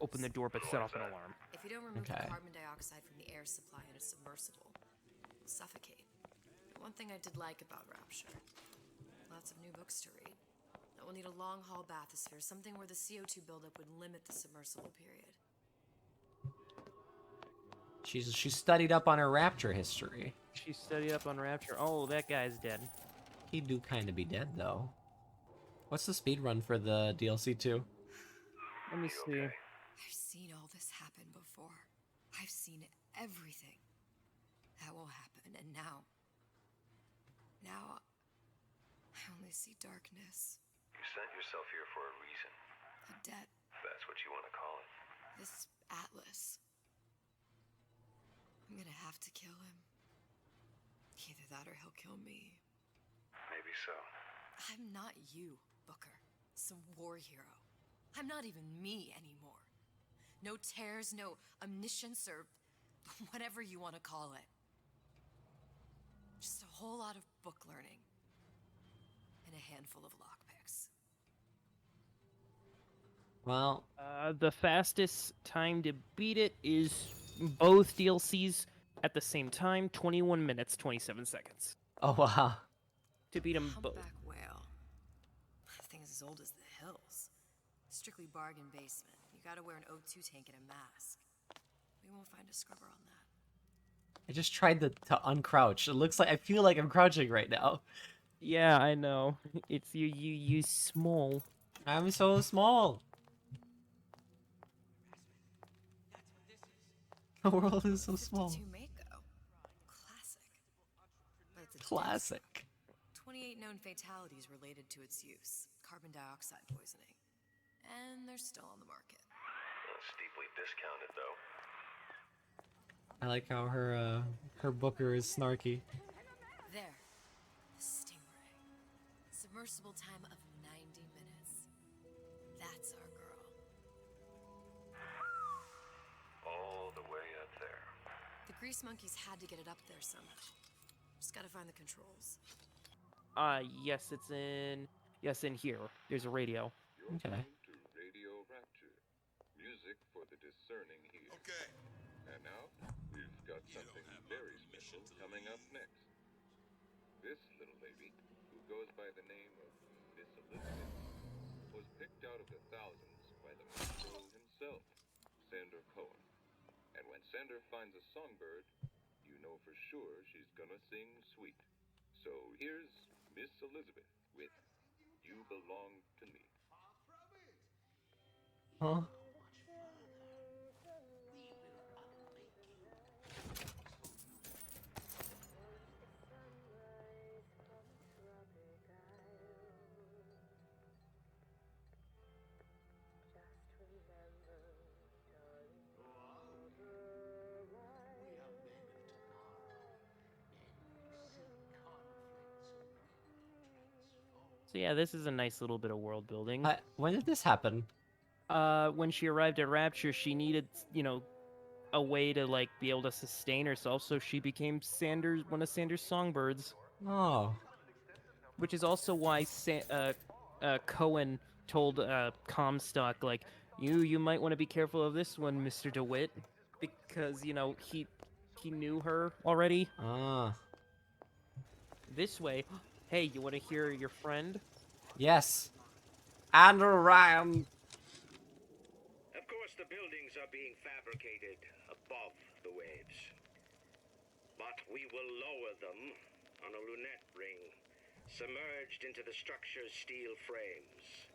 open the door but set off an alarm. If you don't remove Okay. the carbon dioxide from the air supply in a submersible, you'll suffocate. But one thing I did like about Rapture, lots of new books to read. That will need a long-haul bathysphere, something where the CO2 buildup would limit the submersible period. She studied up on her Rapture history. She studied up on Rapture. Oh, that guy's dead. He do kind of be dead, though. What's the speed run for the DLC 2? Let me see. I've seen all this happen before. I've seen everything. That will happen, and now I only see darkness. You sent yourself here for a reason. A debt. If that's what you want to call it. This Atlas. I'm gonna have to kill him. Either that or he'll kill me. Maybe so. I'm not you, Booker. Some war hero. I'm not even me anymore. No tears, no omniscience, or whatever you want to call it. Just a whole lot of book learning. And a handful of lockpicks. Well, The fastest time to beat it is both DLCs at the same time, 21 minutes, 27 seconds. oh wow. To beat them both. Humpback whale. That thing is as old as the hills. Strictly bargain basement. You gotta wear an O2 tank and a mask. We won't find a scrubber on that. I just tried to uncrouch. It looks like I feel like I'm crouching right now. Yeah, I know. It's you small. I'm so small. The world is so small. 52 Mako. Classic. But it's a Classic. 28 known fatalities related to its use. Carbon dioxide poisoning. And they're still on the market. Steeply discounted, though. I like how her Booker is snarky. There. The Stingray. Submersible time of 90 minutes. That's our girl. All the way up there. The grease monkeys had to get it up there somehow. Just gotta find the controls. Yes, it's in... Yes, in here. There's a radio. Okay. To Radio Rapture. Music for the discerning ear. Okay. And now, we've got something very special coming up next. This little lady, who goes by the name of Miss Elizabeth, was picked out of the thousands by the maestro himself, Sander Cohen. And when Sander finds a songbird, you know for sure she's gonna sing sweet. So here's Miss Elizabeth with You Belong to Me. Huh? So yeah, this is a nice little bit of world building. When did this happen? When she arrived at Rapture, she needed, a way to like be able to sustain herself, so she became one of Sanders' songbirds. Oh. Which is also why Cohen told Comstock, like, you might want to be careful of this one, Mr. DeWitt, because he knew her already. Ah. This way, Hey, you want to hear your friend? Yes. Andrew Ryan. Of course, the buildings are being fabricated above the waves. But we will lower them on a lunette ring, submerged into the structure's steel frames.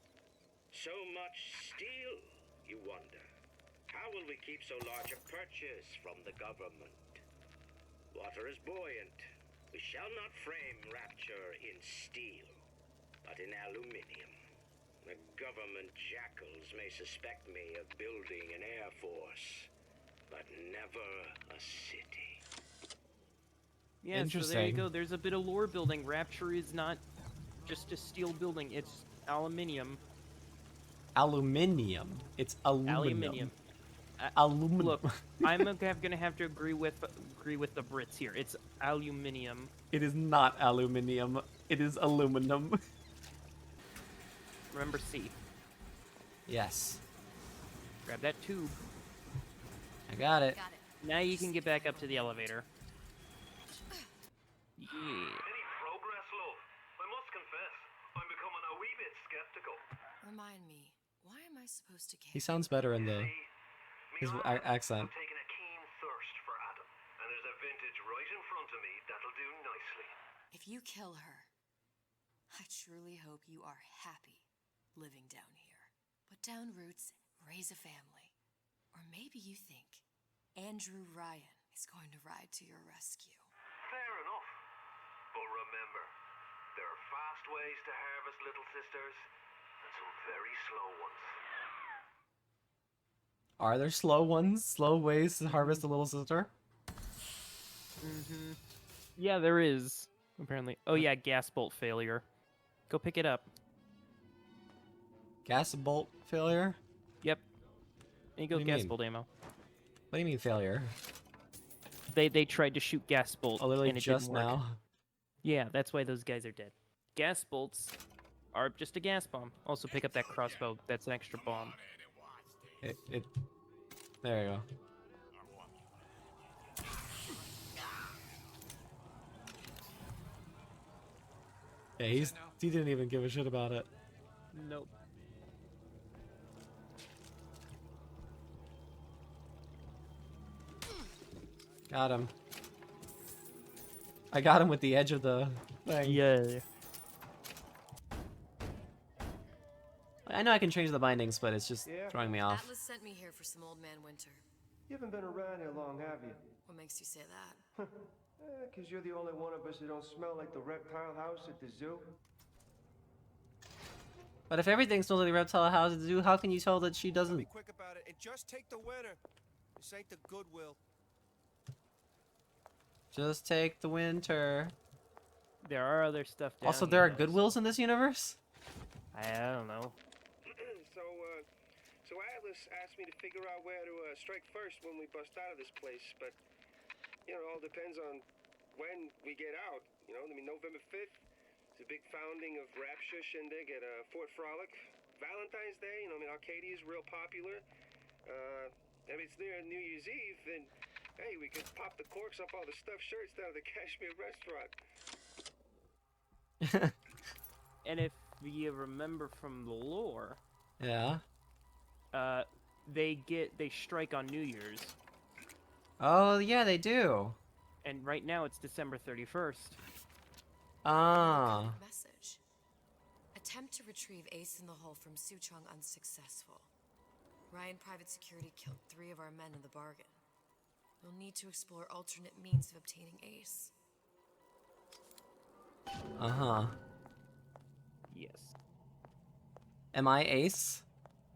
So much steel, you wonder. How will we keep so large a purchase from the government? Water is buoyant. We shall not frame Rapture in steel, but in aluminium. The government jackals may suspect me of building an air force, but never a city. Yeah, so there you go. There's a bit of lore building. Rapture is not just a steel building, it's aluminium. Aluminium. It's aluminum. Aluminium. Aluminum. Look, I'm gonna have to agree with the Brits here. It's aluminium. It is not aluminium. It is aluminum. Remember C. Yes. Grab that tube. I got it. Now you can get back up to the elevator. Yeah. Any progress, love? I must confess, I'm becoming a wee bit skeptical. Remind me, why am I supposed to care? He sounds better in the his accent. I'm taking a keen thirst for Adam, and there's a vintage right in front of me that'll do nicely. If you kill her, I truly hope you are happy living down here. Put down roots, raise a family. Or maybe you think Andrew Ryan is going to ride to your rescue. Fair enough. But remember, there are fast ways to harvest little sisters, and some very slow ones. Are there slow ones? Slow ways to harvest a little sister? Mm-hmm. Yeah, there is, apparently. Oh yeah, gas bolt failure. Go pick it up. Gas bolt failure? Yep. There you go, What do you gas mean? bolt ammo. What do you mean failure? They tried to shoot gas bolt, Oh, literally and it just didn't work. now? Yeah, that's why those guys are dead. Gas bolts are just a gas bomb. Also pick up that crossbow. That's an extra bomb. There you go. Yeah, he didn't even give a shit about it. Nope. Got him. I got him with the edge of the thing. Yeah. I know I can change the bindings, but it's just throwing me off. Atlas sent me here for some Old Man Winter. You haven't been around here long, have you? What makes you say that? 'Cause you're the only one of us that don't smell like the reptile house at the zoo. But if everything smells like the reptile house at the zoo, how can you tell that she doesn't? Be quick about it and just take the winner. This ain't the Goodwill. Just take the winter. There are other stuff down Also, there are here, Goodwills in this universe? I don't know. So Atlas asked me to figure out where to strike first when we bust out of this place, but, you know, it all depends on when we get out, you know? I mean, November 5th is a big founding of Rapture shindig at Fort Frolic. Valentine's Day, you know, I mean, Arcadia is real popular. I mean, it's near New Year's Eve, and, hey, we could pop the corks off all the stuffed shirts down at the Kashmir restaurant. And if you remember from the lore, Yeah. they strike on New Year's. Oh, yeah, they do. And right now it's December 31st. Ah. Message. Attempt to retrieve Ace in the Hole from Suchong unsuccessful. Ryan Private Security killed 3 of our men in the bargain. We'll need to explore alternate means of obtaining Ace. Uh-huh. Yes. Am I Ace?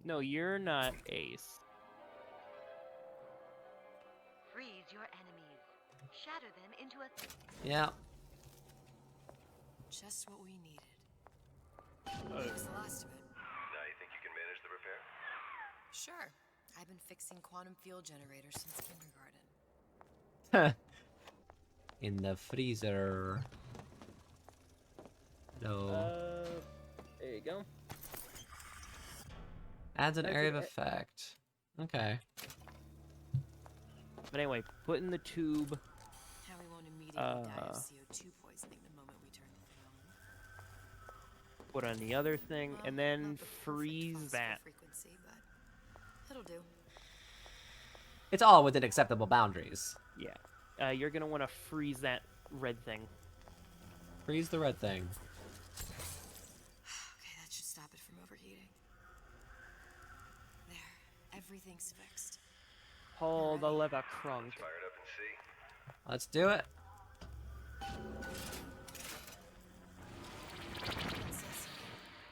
No, you're not Ace. Freeze your enemies. Shatter them into a... Yeah. Just what we needed. That was the last of it. Now you think you can manage the repair? Sure. I've been fixing quantum field generators since kindergarten. In the freezer. No. There you go. Adds an That's area of it. effect. Okay. But anyway, put in the tube. How we won't immediately die of CO2 poisoning the moment we turn the thing on. put on the other thing, Well, and then not the perfect freeze possible that. frequency, but it'll do. It's all within acceptable boundaries. Yeah. You're gonna want to freeze that red thing. Freeze the red thing. Okay, that should stop it from overheating. There, everything's fixed. Pull the lever crunk. Fired up and see. Let's do it. What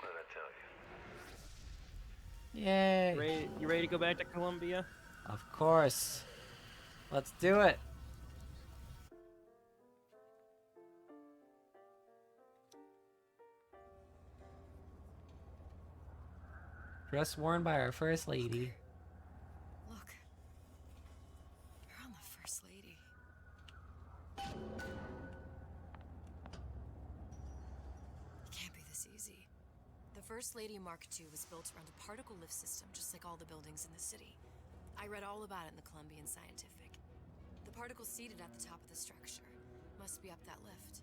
did I tell you? Yay. You ready to go back to Columbia? Of course. Let's do it. Dress worn by our first lady. Look, you're on the First Lady. It can't be this easy. The First Lady Mark II was built around a particle lift system, just like all the buildings in the city. I read all about it in the Columbian Scientific. The particles seated at the top of the structure must be up that lift.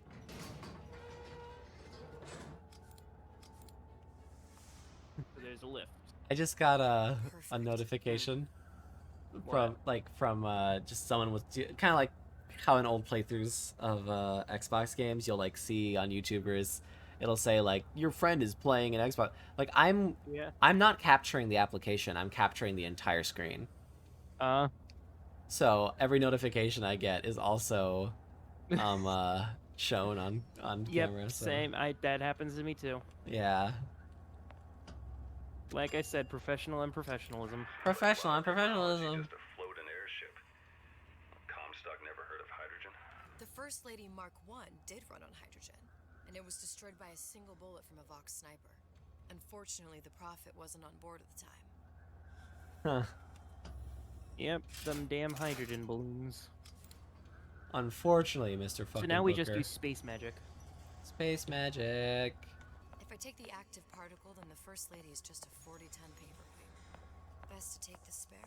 There's a lift. I just got a notification from just someone with kind of like how in old playthroughs of Xbox games you'll like see on YouTubers, it'll say like your friend is playing an Xbox. Like I'm not capturing the application, I'm capturing the entire screen. So every notification I get is also shown on camera. So. Same. That happens to me too. Yeah. Like I said, professional and professionalism. Professional and professionalism. Just a floating airship. Comstock never heard of hydrogen. The First Lady Mark I did run on hydrogen, and it was destroyed by a single bullet from a Vox sniper. Unfortunately, the Prophet wasn't on board at the time. Huh. Yep, them damn hydrogen balloons. Unfortunately, Mr. Fucking So now we Booker. just use space magic. Space magic. If I take the active particle, then the First Lady is just a 40-ton paperweight. Best to take the spare.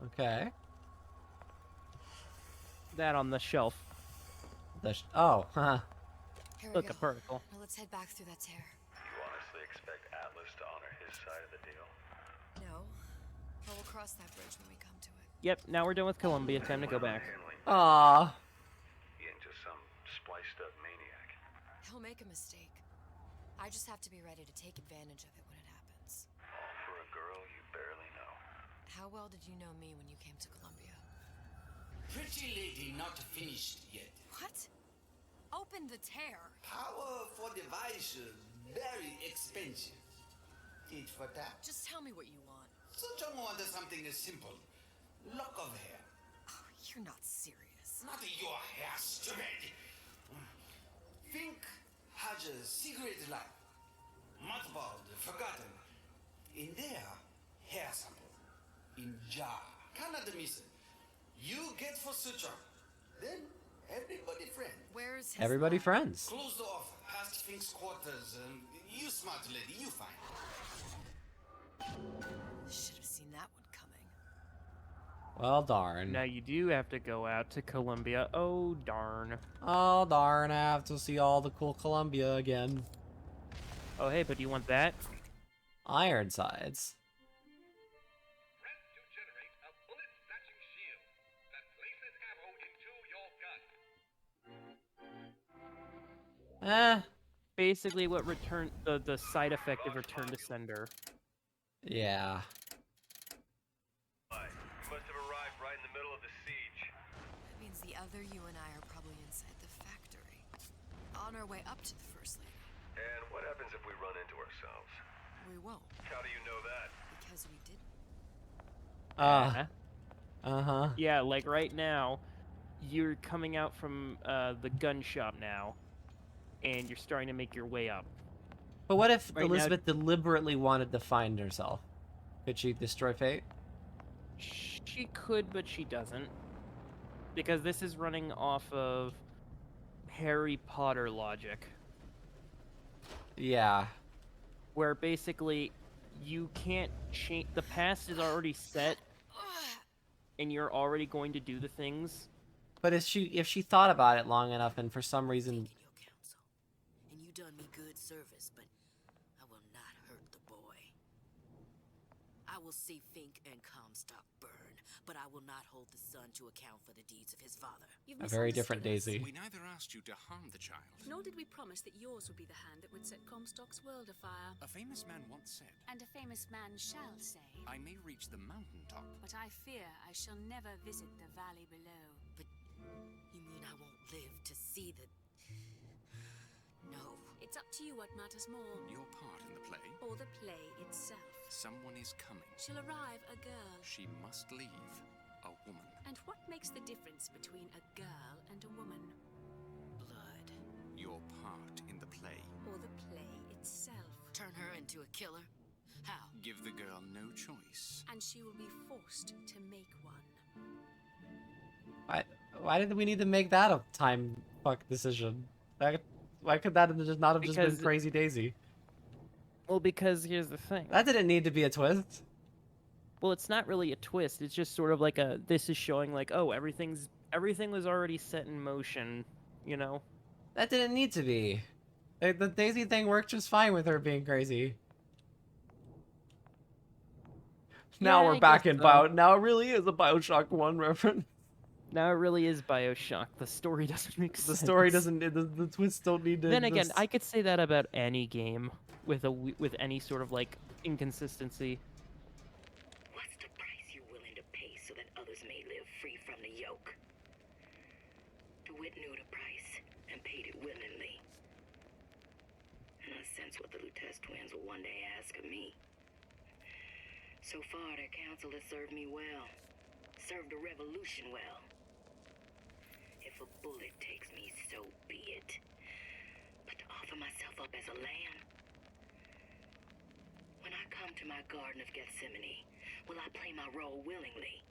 Okay. That on the shelf. Oh, huh. Here we Look, go. a particle. Now let's head back through that tear. You honestly expect Atlas to honor his side of the deal? No, but we'll cross that bridge when we come to it. Yep, now we're done with Columbia. Time to go back. Aww. He ain't just some spliced up maniac. He'll make a mistake. I just have to be ready to take advantage of it when it happens. All for a girl you barely know. How well did you know me when you came to Columbia? Pretty lady not finished yet. What? Open the tear. Power for device very expensive. Tit for tat. Just tell me what you want. Such a wonder something as simple. Lock of hair. Oh, you're not serious. Not your hair straight. Think has a secret life. Mothballed, forgotten. In there, hair sample. In jar. Cannot miss it. You get for suture. Then everybody friend. Where's his Everybody lab? friends. Close the offer. Past Fink's quarters. You smart lady, you find. Should have seen that one coming. Well, darn. Now you do have to go out to Columbia. Oh, darn. Oh, darn. I have to see all the cool Columbia again. Oh, hey, but do you want that? Ironsides. Basically what the side effect of return to sender. Yeah. You must have arrived right in the middle of the siege. That means the other you and I are probably inside the factory. On our way up to the First Lady. And what happens if we run into ourselves? We won't. How do you know that? Because we didn't. Uh-huh. Yeah, like right now, you're coming out from the gun shop now, and you're starting to make your way up. But what if Right now- Elizabeth deliberately wanted to find herself? Could she destroy Fate? She could, but she doesn't. Because this is running off of Harry Potter logic. Yeah. Where basically you can't change. The past is already set, and you're already going to do the things. But if she thought about it long enough and for some reason... done me good service, but I will not hurt the boy. I will see Fink and Comstock burn, but I will not hold the son to account for the deeds of his father. A very different Daisy. We neither asked you to harm the child. Nor did we promise that yours would be the hand that would set Comstock's world afire. A famous man once said, And a famous man shall say, I may reach the mountaintop, but I fear I shall never visit the valley below. But you mean I won't live to see the... No. It's up to you what matters more. Your part in the play? Or the play itself. Someone is coming. She'll arrive a girl. She must leave a woman. And what makes the difference between a girl and a woman? Blood. Your part in the play. Or the play itself. Turn her into a killer? How? Give the girl no choice. And she will be forced to make one. Why did we need to make that a time fuck decision? Why could that just not have just been Crazy Daisy? Well, because here's the thing. That didn't need to be a twist. Well, it's not really a twist. It's just sort of like a, this is showing like, oh, everything was already set in motion, you know? That didn't need to be. The Daisy thing worked just fine with her being crazy. Now we're back in Bio. Now it really is a BioShock 1 reference. Now it really is BioShock. The story doesn't make sense. The story doesn't. The twists don't need to. Then again, I could say that about any game with any sort of like inconsistency. What's the price you're willing to pay so that others may live free from the yoke? DeWitt knew the price and paid it willingly. And I sense what the Lutece twins will one day ask of me. So far, their counsel has served me well. Served the revolution well. If a bullet takes me, so be it. But to offer myself up as a lamb? When I come to my Garden of Gethsemane, will I play my role willingly?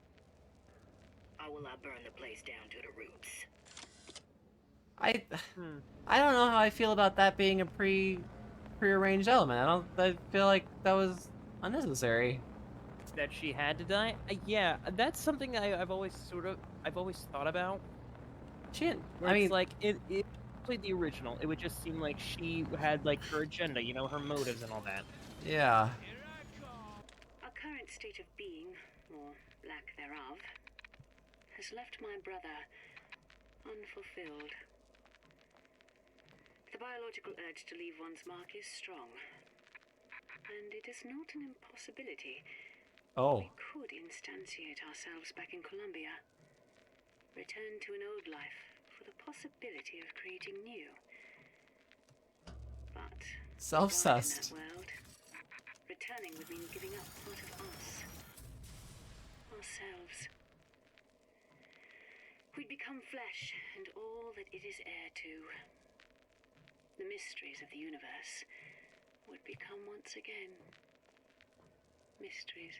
Or will I burn the place down to the roots? I don't know how I feel about that being a prearranged element. I feel like that was unnecessary. That she had to die? Yeah, that's something I've always thought about. She didn't. I mean, like it played the original. It would just seem like she had like her agenda, you know, her motives and all that. Yeah. Our current state of being, or lack thereof, has left my brother unfulfilled. The biological urge to leave one's mark is strong, and it is not an impossibility. Oh. We could instantiate ourselves back in Columbia. Return to an old life for the possibility of creating new. But self-cessed. in that world, returning would mean giving up part of us. Ourselves. We'd become flesh and all that it is heir to. The mysteries of the universe would become once again mysteries.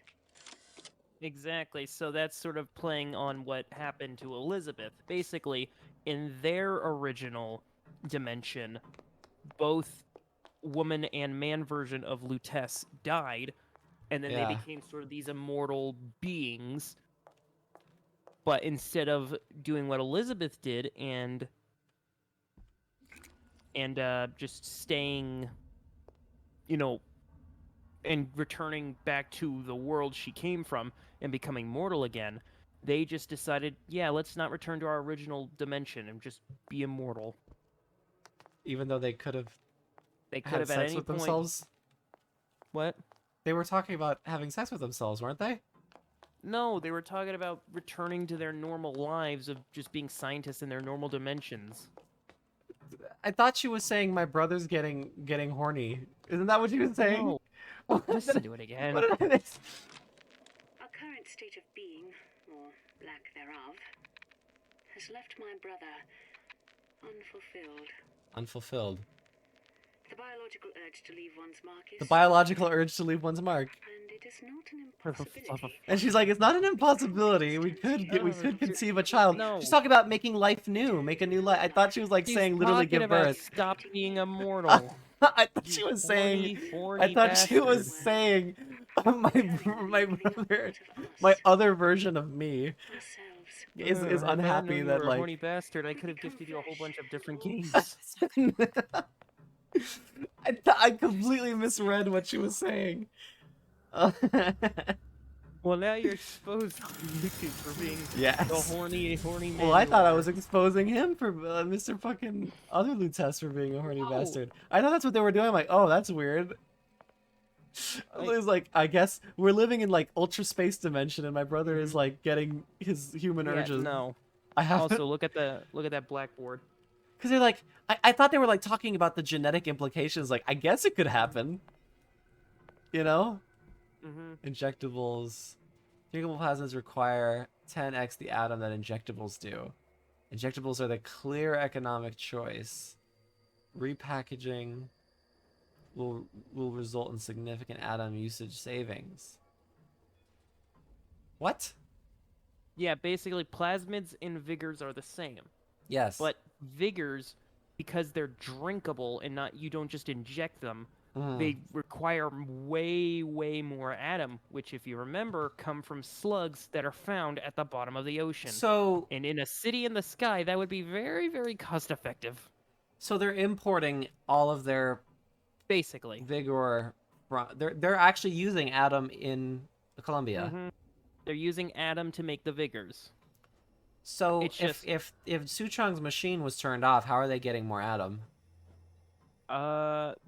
Exactly. So that's sort of playing on what happened to Elizabeth. Basically, in their original dimension, both woman and man version of Lutece died, and then they became sort of these immortal beings. But instead of doing what Elizabeth did and just staying, you know, and returning back to the world she came from and becoming mortal again, they just decided, yeah, let's not return to our original dimension and just be immortal. Even though they could have had sex with themselves? What? They were talking about having sex with themselves, weren't they? No, they were talking about returning to their normal lives of just being scientists in their normal dimensions. I thought she was saying my brother's getting horny. Isn't that what she was saying? No. Listen to it again. Our current state of being, or lack thereof, has left my brother unfulfilled. Unfulfilled. The biological urge to leave one's mark is... The biological urge to leave one's mark. And it is not an impossibility. And she's like, it's not an impossibility. We could conceive a child. No. She's talking about making life new, make a new life. I thought she was like saying literally give birth. Stop being immortal. I thought she was saying. I thought she was saying, my brother, my other version of me, is unhappy that like. Horny bastard. I could have gifted you a whole bunch of different games. I completely misread what she was saying. Well, now you're exposed on YouTube for being Yes. the horny man. Well, I you thought I are. was exposing him for Mr. fucking other Lutess for being a horny bastard. I thought that's what they were doing. I'm like, oh, that's weird. It was like, I guess we're living in like ultra space dimension, and my brother is like getting his human Yeah, urges. no. I have Also, look at that blackboard. because they're like, I thought they were like talking about the genetic implications. Like, I guess it could happen. You know, injectables. Injectable plasmids require 10x the atom that injectables do. Injectables are the clear economic choice. Repackaging will result in significant atom usage savings. What? Yeah, basically, plasmids and vigors are the same. Yes. But vigors, because they're drinkable and not you don't just inject them, they require way more atom, which, if you remember, come from slugs that are found at the bottom of the ocean. So, and in a city in the sky, that would be very cost effective. So they're importing all of their basically vigor. They're actually using atom in Colombia. They're using atom to make the vigors. So It's just if Suchong's machine was turned off, how are they getting more atom?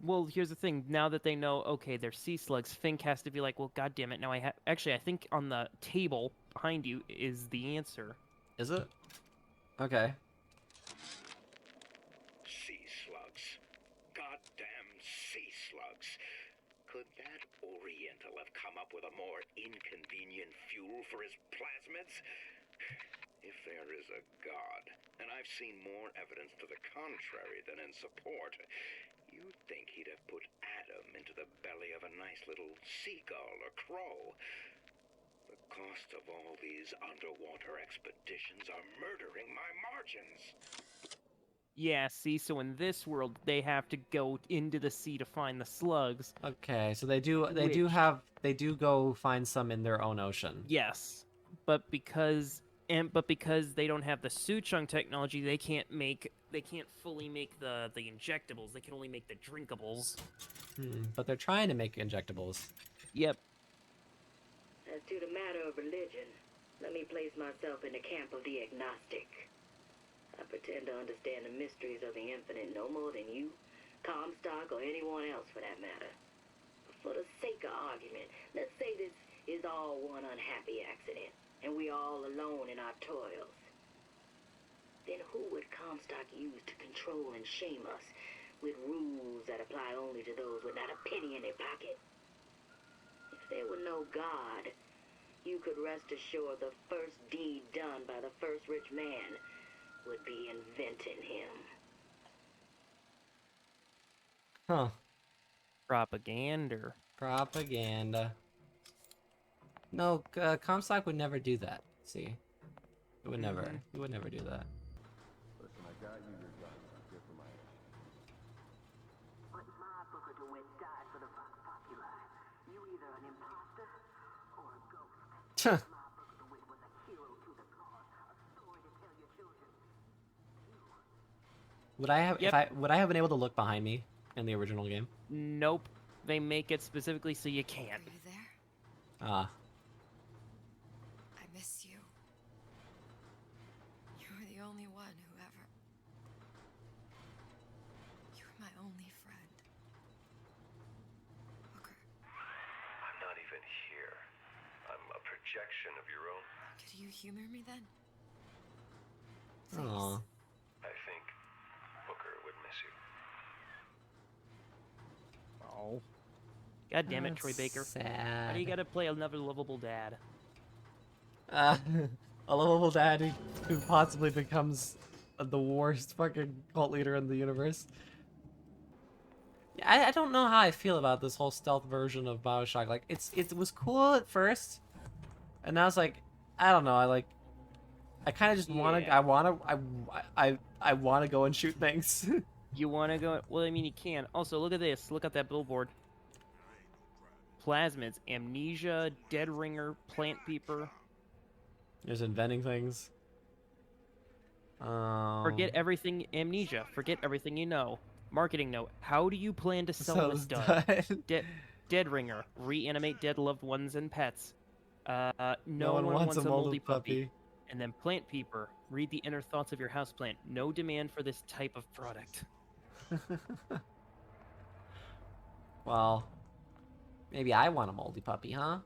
well, here's the thing. Now that they know, okay, they're sea slugs, Fink has to be like, well, god damn it, now I have... Actually, I think on the table behind you is the answer. Is it? Okay. Sea slugs. Goddamn sea slugs. Could that Oriental have come up with a more inconvenient fuel for his plasmids? If there is a God, and I've seen more evidence to the contrary than in support, you'd think he'd have put atom into the belly of a nice little seagull or crow. The cost of all these underwater expeditions are murdering my margins. Yeah, see, so in this world, they have to go into the sea to find the slugs. Okay, so they do go find some in their own ocean. Yes, but because they don't have the Suchong technology, they can't fully make the injectables. They can only make the drinkables. But they're trying to make injectables. Yep. As to the matter of religion, let me place myself in the camp of the agnostic. I pretend to understand the mysteries of the infinite no more than you, Comstock, or anyone else for that matter. But for the sake of argument, let's say this is all one unhappy accident, and we all alone in our toils. Then who would Comstock use to control and shame us with rules that apply only to those with not a penny in their pocket? If there were no God, you could rest assured the first deed done by the first rich man would be inventing him. Huh. Propaganda. No, Comstock would never do that. See, he would never. He would never do that. Listen, I got you your gun. I'm here for my ass. But my Booker DeWitt died for the Vox Populi. You either an imposter or a ghost. My Booker DeWitt was a hero to the cause, a story to tell your children. Would I have would I have been able to look behind me in the original game? Nope. They make it specifically so you can't. Are you there? Ah. I miss you. You were the only one who ever... You were my only friend. Booker. I'm not even here. I'm a projection of your own. Could you humor me then? Aw. I think Booker would miss you. Oh. God damn it, Troy Baker. Sad. Why do you gotta play another lovable dad? A lovable dad who possibly becomes the worst fucking cult leader in the universe. I don't know how I feel about this whole stealth version of BioShock. Like, it was cool at first, and now it's like, I don't know. I kind of just want to. I want to go and shoot things. You want to go? Well, I mean, you can. Also, look at this. Look at that billboard. Plasmids, amnesia, dead ringer, plant peeper. Just inventing things. Forget everything, amnesia. Forget everything you know. Marketing note: how do you plan to sell So this done. Dead ringer. Reanimate dead loved ones and pets. No No one one wants a wants a moldy puppy. puppy. And then plant peeper. Read the inner thoughts of your houseplant. No demand for this type of product. Well, maybe I want a moldy puppy, huh?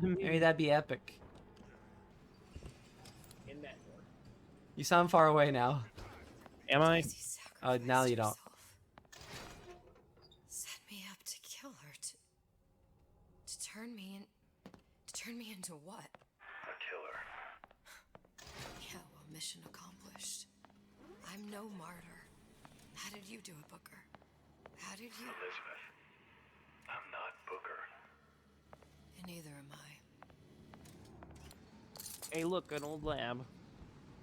Maybe that'd be epic. In that door. You sound far away now. Am I? Oh, now you don't. Set me up to kill her, to turn me into what? A killer. Yeah, well, mission accomplished. I'm no martyr. How did you do it, Booker? How did you? Elizabeth, I'm not Booker. And neither am I. Hey, look, an old lab.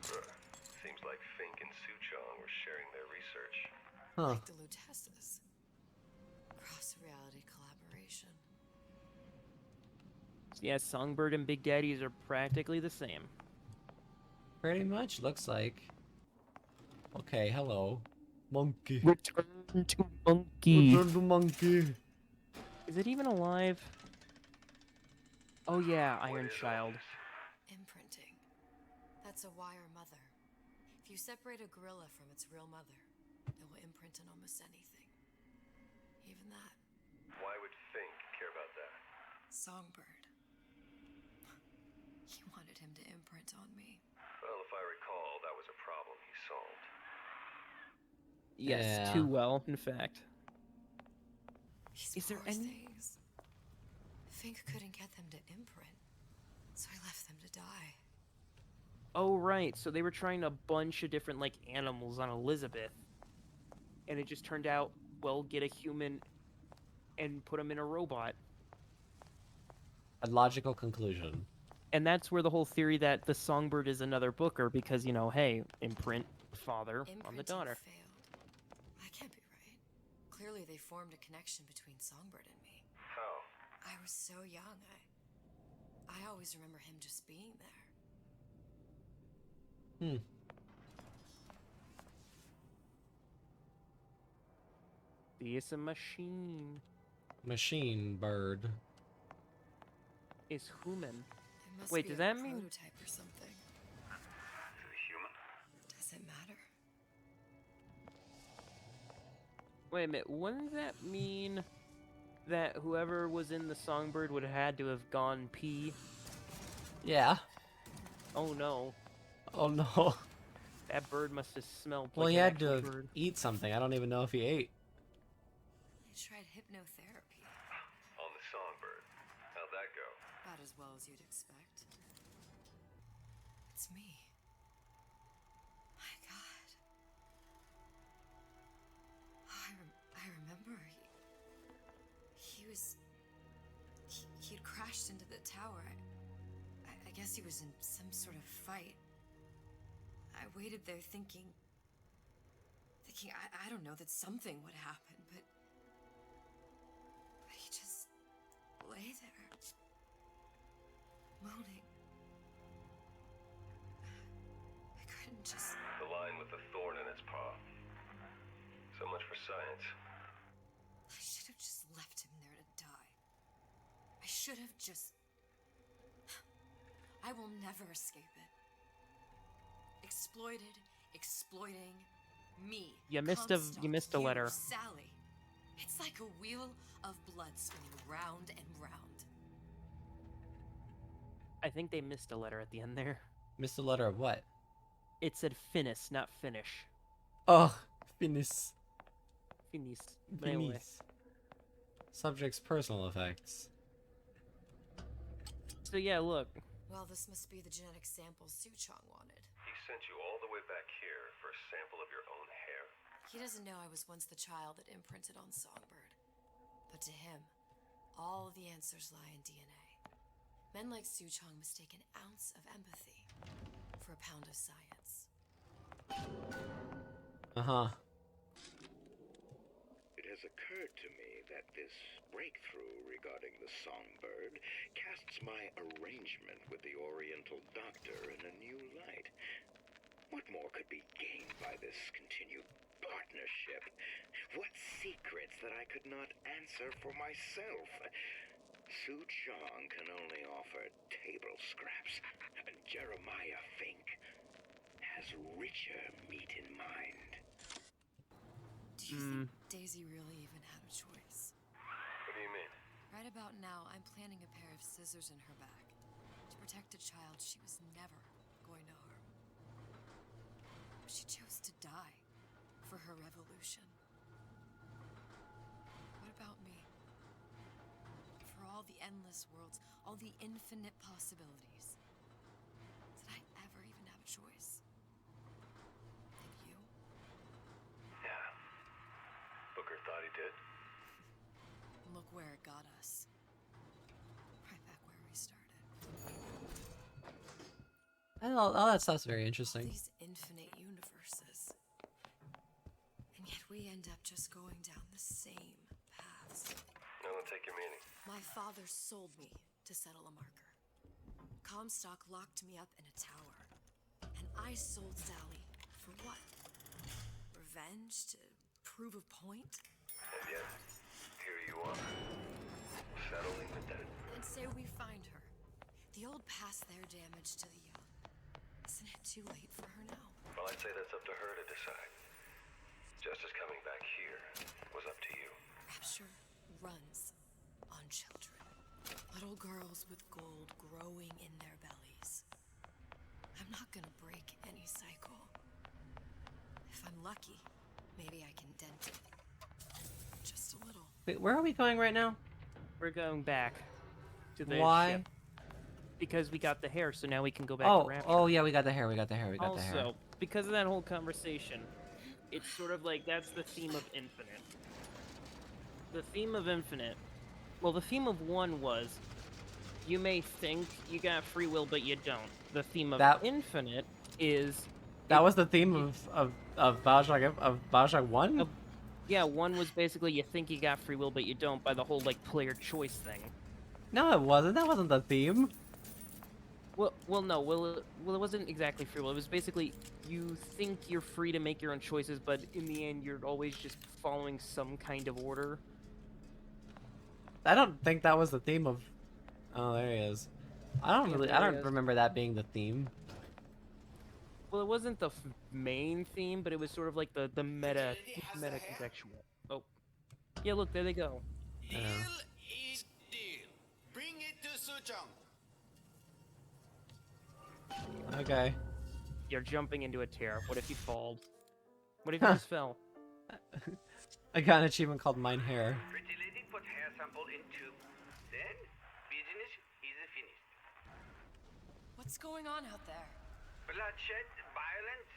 Seems like Fink and Suchong were sharing their research. Huh. Like the Lutesses. Cross-reality collaboration. Yeah, Songbird and Big Daddies are practically the same. Pretty much looks like. Okay, hello. Monkey. Return to monkey. Return to monkey. Is it even alive? Oh yeah, Iron Child. Imprinting. That's a wire mother. If you separate a gorilla from its real mother, it will imprint on almost anything. Even that. Why would Fink care about that? Songbird. He wanted him to imprint on me. Well, if I recall, that was a problem he solved. Yes, Yeah. too well, in fact. These Is there poor any? things. Fink couldn't get them to imprint, so I left them to die. Oh right, so they were trying a bunch of different like animals on Elizabeth, and it just turned out, well, get a human and put him in a robot. A logical conclusion. And that's where the whole theory that the Songbird is another Booker, because, you know, hey, imprint father on the Imprinting daughter. failed. I can't be right. Clearly they formed a connection between Songbird and me. How? I was so young, I always remember him just being there. Hmm. It's a machine. Machine bird. Is human. It must Wait, be does a that mean? prototype or something? Is it human? Does it matter? Wait a minute, wouldn't that mean that whoever was in the Songbird would have had to have gone pee? Yeah. Oh no. Oh no. That bird must have smelled Well, like he an had actual to bird. eat something. I don't even know if he ate. I tried hypnotherapy. On the Songbird. How'd that go? About as well as you'd expect. It's me. My God. I remember he'd crashed into the tower. I guess he was in some sort of fight. I waited there thinking I don't know, that something would happen, but he just lay there, moaning. I couldn't just... The lion with the thorn in its paw. So much for science. I should have just left him there to die. I should have just... I will never escape it. Exploiting me. You missed a letter. Sally. It's like a wheel of blood spinning round and round. I think they missed a letter at the end there. Missed a letter of what? It said finis, not finish. Oh, finis. Finis. But anyway. Finis. Subject's personal effects. So yeah, look. Well, this must be the genetic sample Suchong wanted. He sent you all the way back here for a sample of your own hair? He doesn't know I was once the child that imprinted on Songbird. But to him, all the answers lie in DNA. Men like Suchong mistake an ounce of empathy for a pound of science. Uh-huh. It has occurred to me that this breakthrough regarding the Songbird casts my arrangement with the Oriental Doctor in a new light. What more could be gained by this continued partnership? answer for myself. Su Chong can only offer table scraps. Jeremiah Fink has richer meat in mind. Do you think Daisy really even had a choice? What do you mean? Right about now, I'm planting a pair of scissors in her back to protect a child she was never going to harm. But she chose to die for her revolution. What about me? For all the endless worlds, all the infinite possibilities. Did I ever even have a choice? Did you? Yeah. Booker thought he did. Look where it got us. Right back where we started. All that stuff's very interesting. All these infinite universes. And yet we end up just going down the same paths. I don't take your meaning. My father sold me to settle a marker. Comstock locked me up in a tower. And I sold Sally for what? Revenge? To prove a point? And yet, here you are, settling the debt. And say we find her. The old past their damage to the young. Isn't it too late for her now? Well, I'd say that's up to her to decide. Justice coming back here was up to you. Rapture runs on children. Little girls with gold growing in their bellies. I'm not gonna break any cycle. If I'm lucky, maybe I can dent it. Just a little. Wait, where are we going right now? We're going back to the Why? ship. Because we got the hair, so now we can go back to Rapture. Oh yeah, we got the hair. We got the hair. Also, because of that whole conversation, it's sort of like that's the theme of Infinite. The theme of Infinite, well, the theme of 1 was, you may think you got free will, but you don't. The theme of Infinite is... That was the theme of Bioshock 1? Yeah, 1 was basically you think you got free will, but you don't, by the whole, like, player choice thing. No, it wasn't. That wasn't the theme. No, it wasn't exactly free will. It was basically, you think you're free to make your own choices, but in the end, you're always just following some kind of order. I don't think that was the theme of... Oh, there he is. I don't remember that being the theme. Well, it wasn't the main theme, but it was sort of like the meta contextual. Oh. Yeah, look, there they go. Deal is deal. Bring it to Su Chong. Okay. You're jumping into a tear. What if you fall? What if you just fell? I got an achievement called Mine Hair. Pretty lady put hair sample in tube. Then, business is finished. What's going on out there? Bloodshed, violence,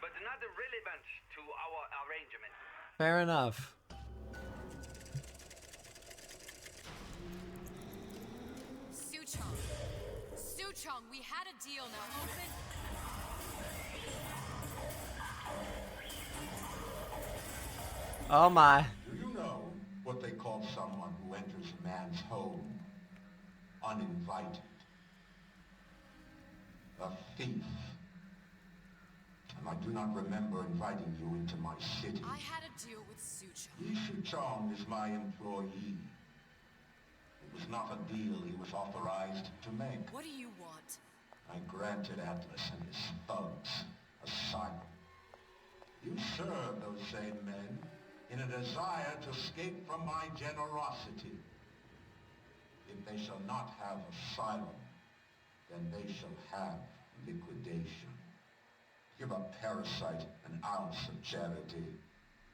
but not relevant to our arrangement. Fair enough. Suchong. Suchong, we had a deal. Now open. Oh my. Do you know what they call someone who enters a man's home uninvited? A thief. And I do not remember inviting you into my city. I had a deal with Suchong. Yi Shu-chong is my employee. It was not a deal he was authorized to make. What do you want? I granted Atlas and his thugs asylum. You served those same men in a desire to escape from my generosity. If they shall not have asylum, then they shall have liquidation. Give a parasite an ounce of charity.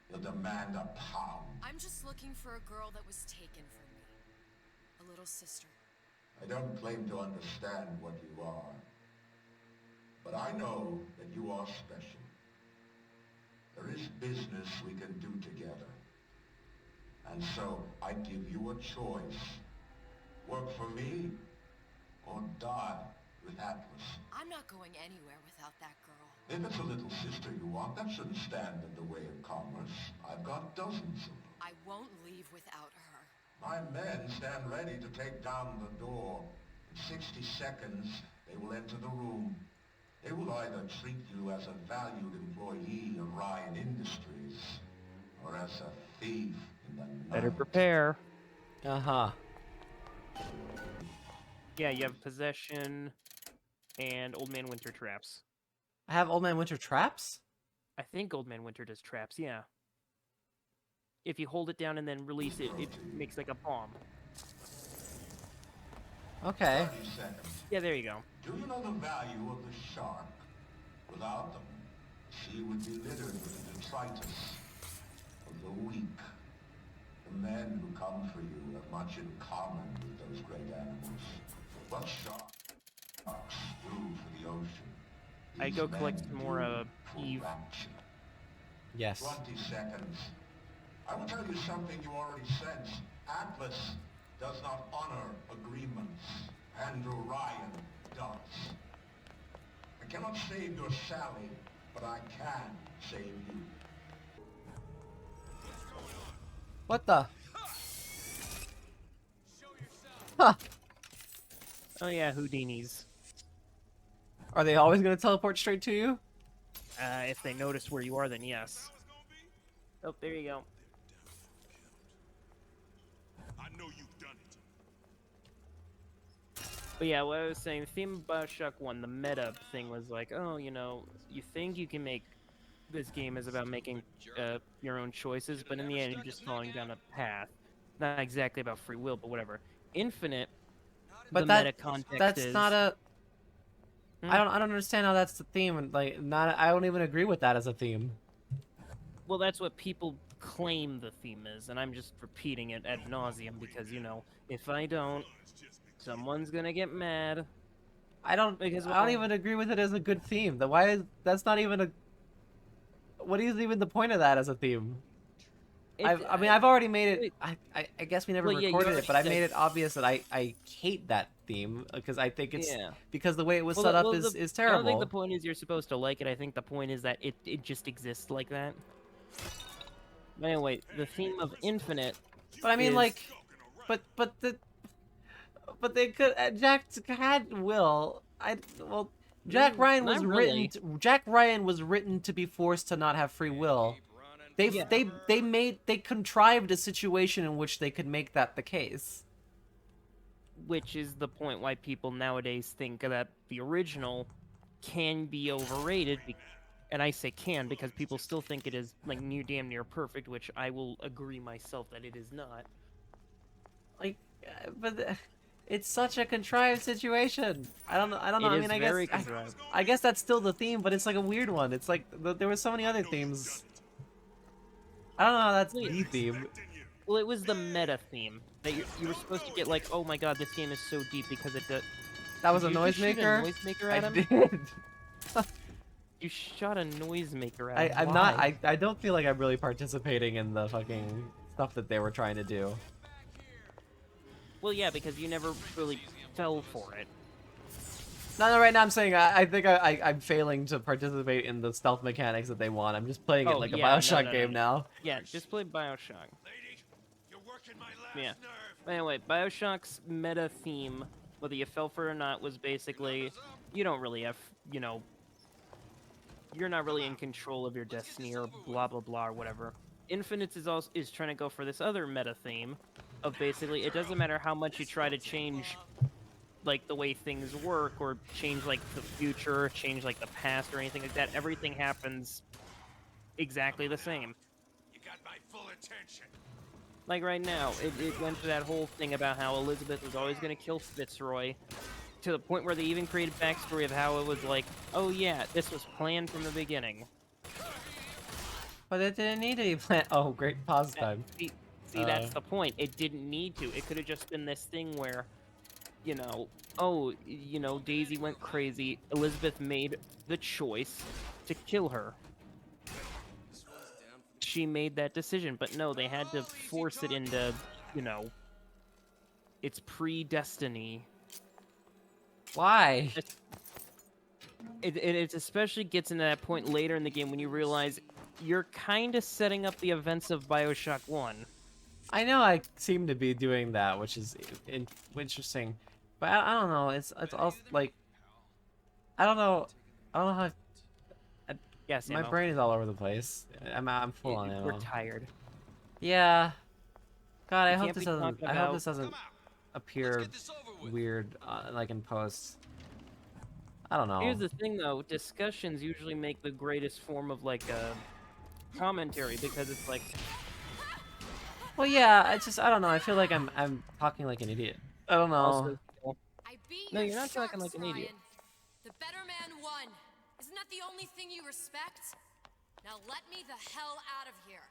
He'll demand a pound. I'm just looking for a girl that was taken from me. A little sister. I don't claim to understand what you are, but I know that you are special. There is business we can do together. And so I give you a choice. Work for me, or die with Atlas. I'm not going anywhere without that girl. If it's a little sister you want, that shouldn't stand in the way of commerce. I've got dozens of them. I won't leave without her. My men stand ready to take down the door. In 60 seconds, they will enter the room. They will either treat you as a valued employee of Ryan Industries, or as a thief in Better prepare. Uh-huh. Yeah, you have possession and Old Man Winter traps. I have Old Man Winter traps? I think Old Man Winter does traps, yeah. If you hold it down and then release it, it makes like a bomb. Okay. 30 seconds. Yeah, there you go. Do you know the value of the shark? Without them, the sea would be littered with the detritus of the weak. The men who come for you have much in common with those great animals. What sharks do for the ocean, I these go collect men some do more for Eve. rapture. Yes. 20 seconds. I will tell you something you already sense. Atlas does not honor agreements. Andrew Ryan does. I cannot save your Sally, but I can save you. What the? Huh. Oh yeah, Houdini's. Are they always going to teleport straight to you? If they notice where you are, then yes. Oh, there you go. I know you've done it. But yeah, what I was saying, the theme of Bioshock 1, the meta thing was like, oh, you know, you think you can make this game is about making your own choices, but in the end, you're just falling down a path. Not exactly about free will, but whatever. Infinite, But the meta context that's is... not a... I don't understand how that's the theme, and like not I don't even agree with that as a theme. Well, that's what people claim the theme is, and I'm just repeating it ad nauseum because, you know, if I don't, someone's gonna get mad. I don't even agree with it as a good theme. That's not even a... What is even the point of that as a theme? I mean, I've already made it. I guess we never recorded it, but I made it obvious that I hate that theme because I think it's because the way it was set up is terrible. I don't think the point is you're supposed to like it. I think the point is that it just exists like that. But anyway, the theme of Infinite. But I mean, like, but they could Jack had Will. Jack Ryan was written. Jack Ryan was written to be forced to not have free will. They contrived a situation in which they could make that the case. Which is the point why people nowadays think that the original can be overrated, and I say can because people still think it is like damn near perfect, which I will agree myself that it is not. Like, but it's such a contrived situation. I don't know. I mean, I guess that's still the theme, but it's like a weird one. It's like there were so many other themes. I don't know how that's the theme. Well, it was the meta theme that you were supposed to get like, oh my god, this game is so deep because it does. That was a noisemaker. At him? I did. You shot a noisemaker at him. I'm not. I don't feel like I'm really participating in the fucking stuff that they were trying to do. Well, yeah, because you never really fell for it. No, right now I'm saying I think I'm failing to participate in the stealth mechanics that they want. I'm just playing it like a Bioshock game now. Yeah, just play Bioshock. Yeah. Anyway, Bioshock's meta theme, whether you fell for it or not, was basically you don't really have, you know, you're not really in control of your destiny or blah blah blah or whatever. Infinite is trying to go for this other meta theme of basically it doesn't matter how much you try to change like the way things work or change like the future, change like the past or anything like that, everything happens exactly the same. You got my full attention. Like right now, it went to that whole thing about how Elizabeth was always going to kill Fitzroy, to the point where they even created backstory of how it was like, oh yeah, this was planned from the beginning. But it didn't need to be planned. Oh, great pause time. See, that's the point. It didn't need to. It could have just been this thing where, you know, oh, you know, Daisy went crazy. Elizabeth made the choice to kill her. She made that decision, but no, they had to force it into, you know, it's predestiny. Why? It especially gets into that point later in the game when you realize you're kind of setting up the events of Bioshock 1. I know I seem to be doing that, which is interesting, but I don't know. It's also like I don't know how. Yes, my brain is all over the place. I'm full on ammo. We're tired. Yeah, God, I You hope can't this be doesn't. talking I hope about. this doesn't appear weird, like in post. I don't know. Here's the thing, though. Discussions usually make the greatest form of like a commentary because it's like. Well, yeah. I don't know. I feel like I'm talking like an idiot. I don't know. Also, I beat no, your you're not talking sharks, like an idiot. Ryan. The better man won. Isn't that the only thing you respect? Now let me the hell out of here.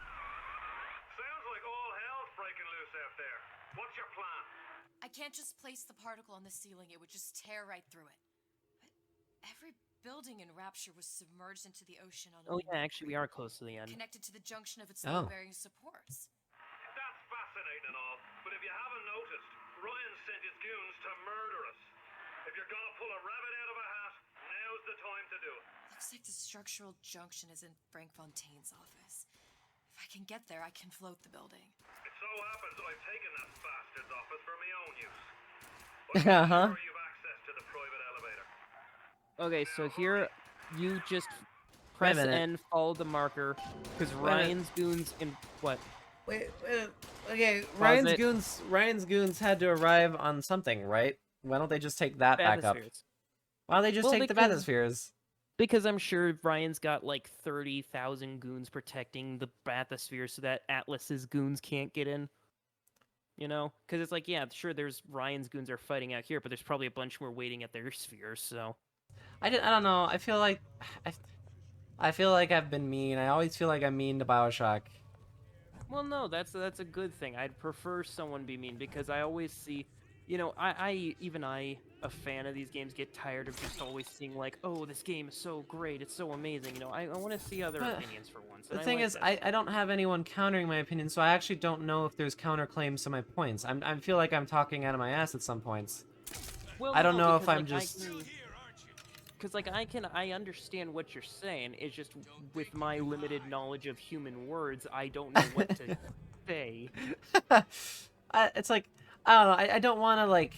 Sounds like all hell's breaking loose out there. What's your plan? I can't just place the particle on the ceiling. It would just tear right through it. But every building in Rapture was submerged into the ocean on a Oh yeah, actually, we are close to the end. connected to the junction of its Oh. load-bearing supports. That's fascinating and all, but if you haven't noticed, Ryan sent his goons to murder us. If you're gonna pull a rabbit out of a hat, now's the time to do it. Looks like the structural junction is in Frank Fontaine's office. If I can get there, I can float the building. It so happens I've taken that bastard's office for my own use. Uh-huh. Sure you've access to the private elevator. Okay, so here you just Wait a press minute. N, follow the marker, because Wait a minute. Ryan's goons in what? Wait. Okay. Closet. Ryan's goons had to arrive on something, right? Why don't they just take that back up? Bathyspheres. Why don't they just Well, take the because- bathyspheres? Because I'm sure Ryan's got like 30,000 goons protecting the bathysphere so that Atlas's goons can't get in. You know? Because it's like, yeah, sure, there's Ryan's goons are fighting out here, but there's probably a bunch more waiting at their spheres, so. I don't know. I feel like I've been mean. I always feel like I'm mean to BioShock. Well, no, that's a good thing. I'd prefer someone be mean because I always see, you know, even I, a fan of these games, get tired of just always seeing like, oh, this game is so great, it's so amazing. You know, I want to see other opinions for once. The and thing like is, that. I don't have anyone countering my opinion, so I actually don't know if there's counterclaims to my points. I feel like I'm talking out of my ass at some points. Well, I don't no, know if because, I'm like, just. Because, like, I understand what you're saying. It's just with my limited knowledge of human words, I don't know what to say. It's like, I don't know. I don't want to like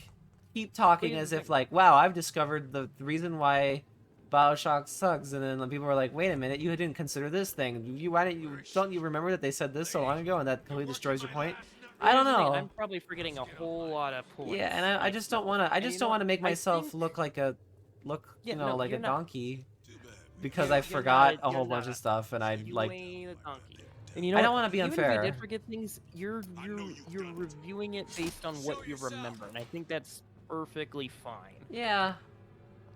keep talking here's as the if thing. like, wow, I've discovered the reason why BioShock sucks, and then people are like, wait a minute, you didn't consider this thing. Don't you remember that they said this so long ago, and that completely destroys your point? I don't Here's the thing, know. I'm probably forgetting a whole lot of points. Yeah, and I just don't want to. I And just you don't know want to what? make I myself think- look like Yeah, like no, a you're not. donkey, because You're I forgot not, a whole bunch of stuff, and I You like. ain't a donkey. And you know I what? don't want to be Even unfair. if you did forget things, you're reviewing it based on what you remember, and I think that's perfectly fine. Yeah.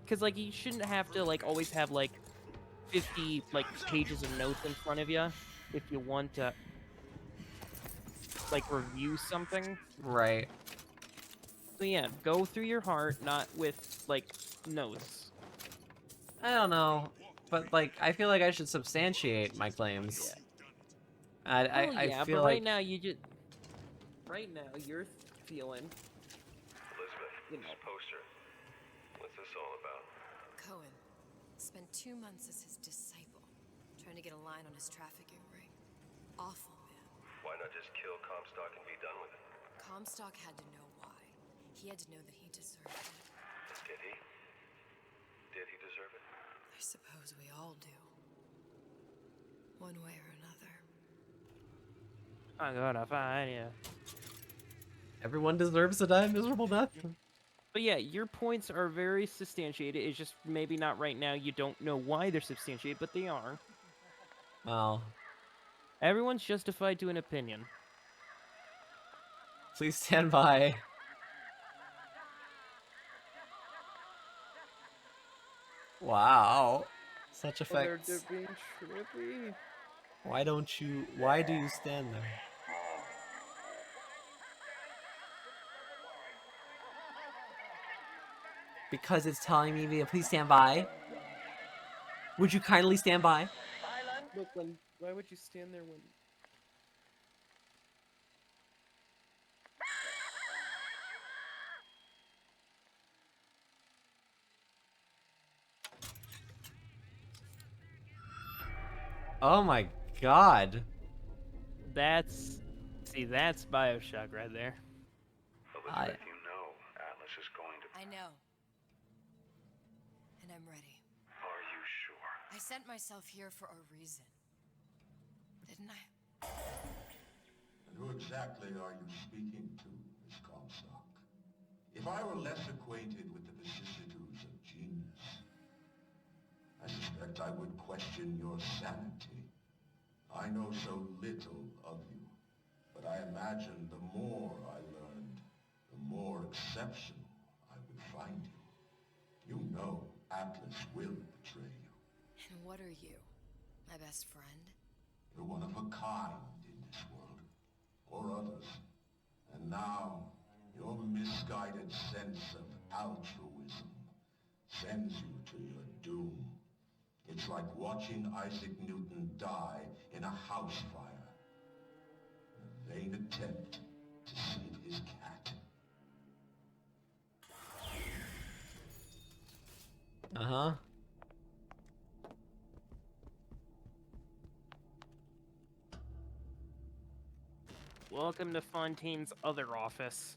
Because like you shouldn't have to like always have like 50 like pages of notes in front of you if you want to like review something. Right. So yeah, go through your heart, not with like notes. I don't know, but like I feel like I should substantiate my claims. Well, I yeah, feel but like right now you're feeling. Elizabeth, You know. this poster. What's this all about? Cohen spent 2 months as his disciple, trying to get a line on his trafficking ring. Awful man. Why not just kill Comstock and be done with it? Comstock had to know why. He had to know that he deserved it. Did he? Did he deserve it? I suppose we all do. One way or another. I'm gonna find you. everyone deserves to die a miserable death. But yeah, your points are very substantiated. It's just maybe not right now. You don't know why they're substantiated, but they are. Well, Everyone's justified to an opinion. please stand by. Wow. Such effects. They're being trippy. Why do you stand there? Because it's telling me to please stand by. Would you kindly stand by? Look, why would you stand there when... Oh my god. That's BioShock right there. Elizabeth, you know Atlas is going to... I know. And I'm ready. Are you sure? I I sent myself here for a reason. Didn't I? And who exactly are you speaking to, Miss Comstock? If I were less acquainted with the vicissitudes of genius, I suspect I would question your sanity. I know so little of you, but I imagine the more I learned, the more exceptional I would find you. You know Atlas will betray you. And what are you? My best friend? You're one of a kind in this world, or others. And now, your misguided sense of altruism sends you to your doom. It's like watching Isaac Newton die in a house fire. A vain attempt to save his cat. Uh-huh. Welcome to Fontaine's other office.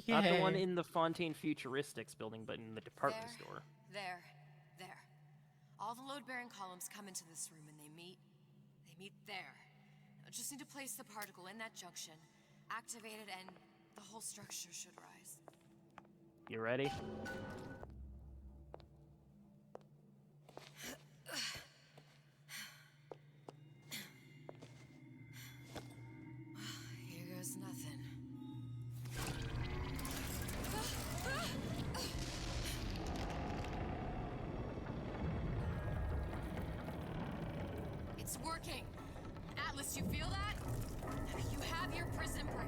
Not the one in the Fontaine Futuristics building, but in the department store. There. All the load-bearing columns come into this room and they meet there. I just need to place the particle in that junction, activate it, and the whole structure should rise. You ready? Here goes nothing. It's working! Atlas, you feel that? You have your prison break.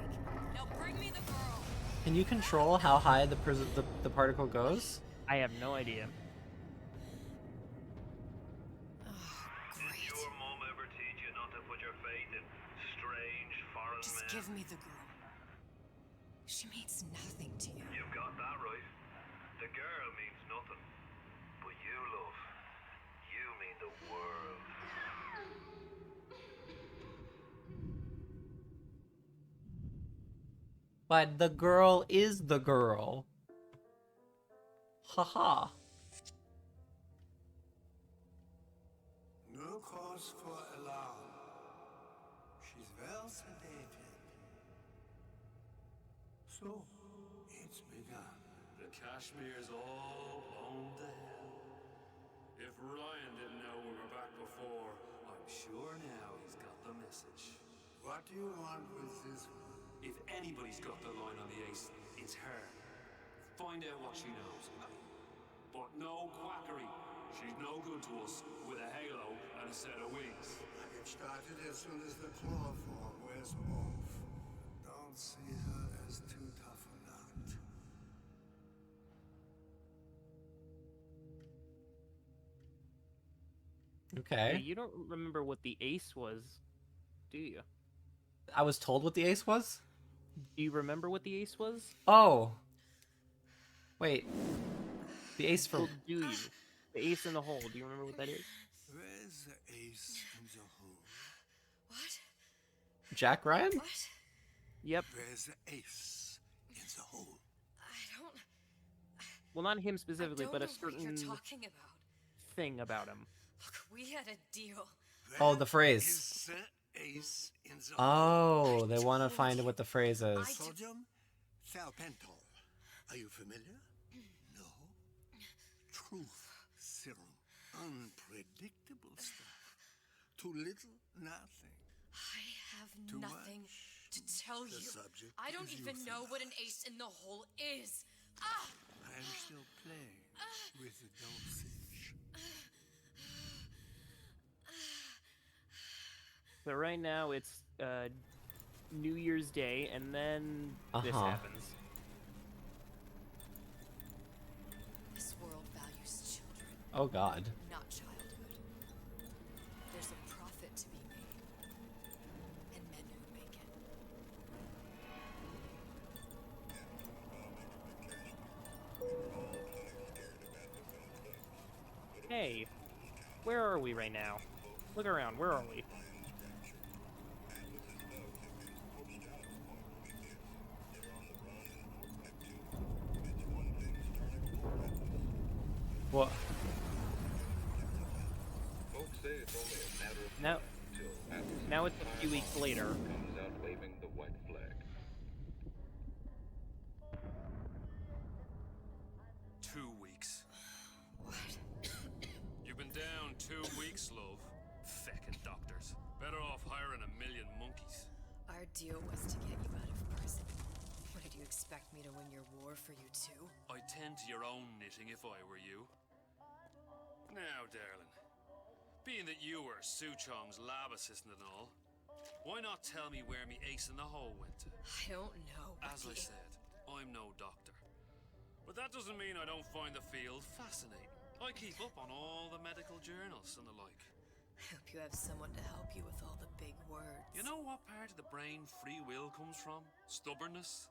Now bring me the girl. Can you control how high the particle goes? I have no idea. Did your mom ever teach you not to put your faith in strange foreign Just men? give me the girl. She means nothing to you. You've got that right. The girl means nothing. But you, love, you mean the world. But the girl is the girl. Haha. No cause for alarm. She's well sedated. So, it's begun. The Kashmir's all blown to hell. If Ryan didn't know we were back before, I'm sure now he's got the message. What do you want with this one? If anybody's got the line on the ace, it's her. Find out what she knows. But no quackery. She's no good to us with a halo and a set of wings. I get started as soon as the claw form wears off. Don't see her as too tough a nut. Okay. Yeah, you don't remember what the ace was, do you? I was told what the ace was? Do you remember what the ace was? Oh. Wait. The ace for... Well, do you? The ace in the hole. Do you remember what that is? Where's the ace in the hole? What? Jack Ryan? What? Yep. Where's the ace in the hole? I don't... Well, not him specifically, but a what you're certain talking about. thing about him. Look, we had a deal. Oh, the phrase. Is the ace in the Oh, they want to find what the phrase is. Sodium thiopental. Are you familiar? No. Truth serum. Unpredictable stuff. Too little, nothing. I have Too nothing much. to tell The you. subject I don't is even know what an ace in the hole is. Ah! I'm still playing with the dosage. So right now it's New Year's Day, and then this Uh-huh. happens. This world values children, Oh, God. not childhood. There's a profit to be made, and men who make it. Hey, where are we right now? Look around, where are we? What? It's only a matter of Now, time till after now it's a few weeks later. comes out waving the white flag. 2 weeks. What? You've been down 2 weeks, love. Feckin' doctors. Better off hiring a million monkeys. Our deal was to get you out of prison. What, did you expect me to win your war for you too? I'd tend to your own knitting if I were you. Now, darling, being that you were Su Chong's lab assistant and all, why not tell me where me ace in the hole went to? I don't know. As I said, I'm no doctor. But that doesn't mean I don't find the field fascinating. I keep up on all the medical journals and the like. I hope you have someone to help you with all the big words. You know what part of the brain free will comes from? Stubbornness?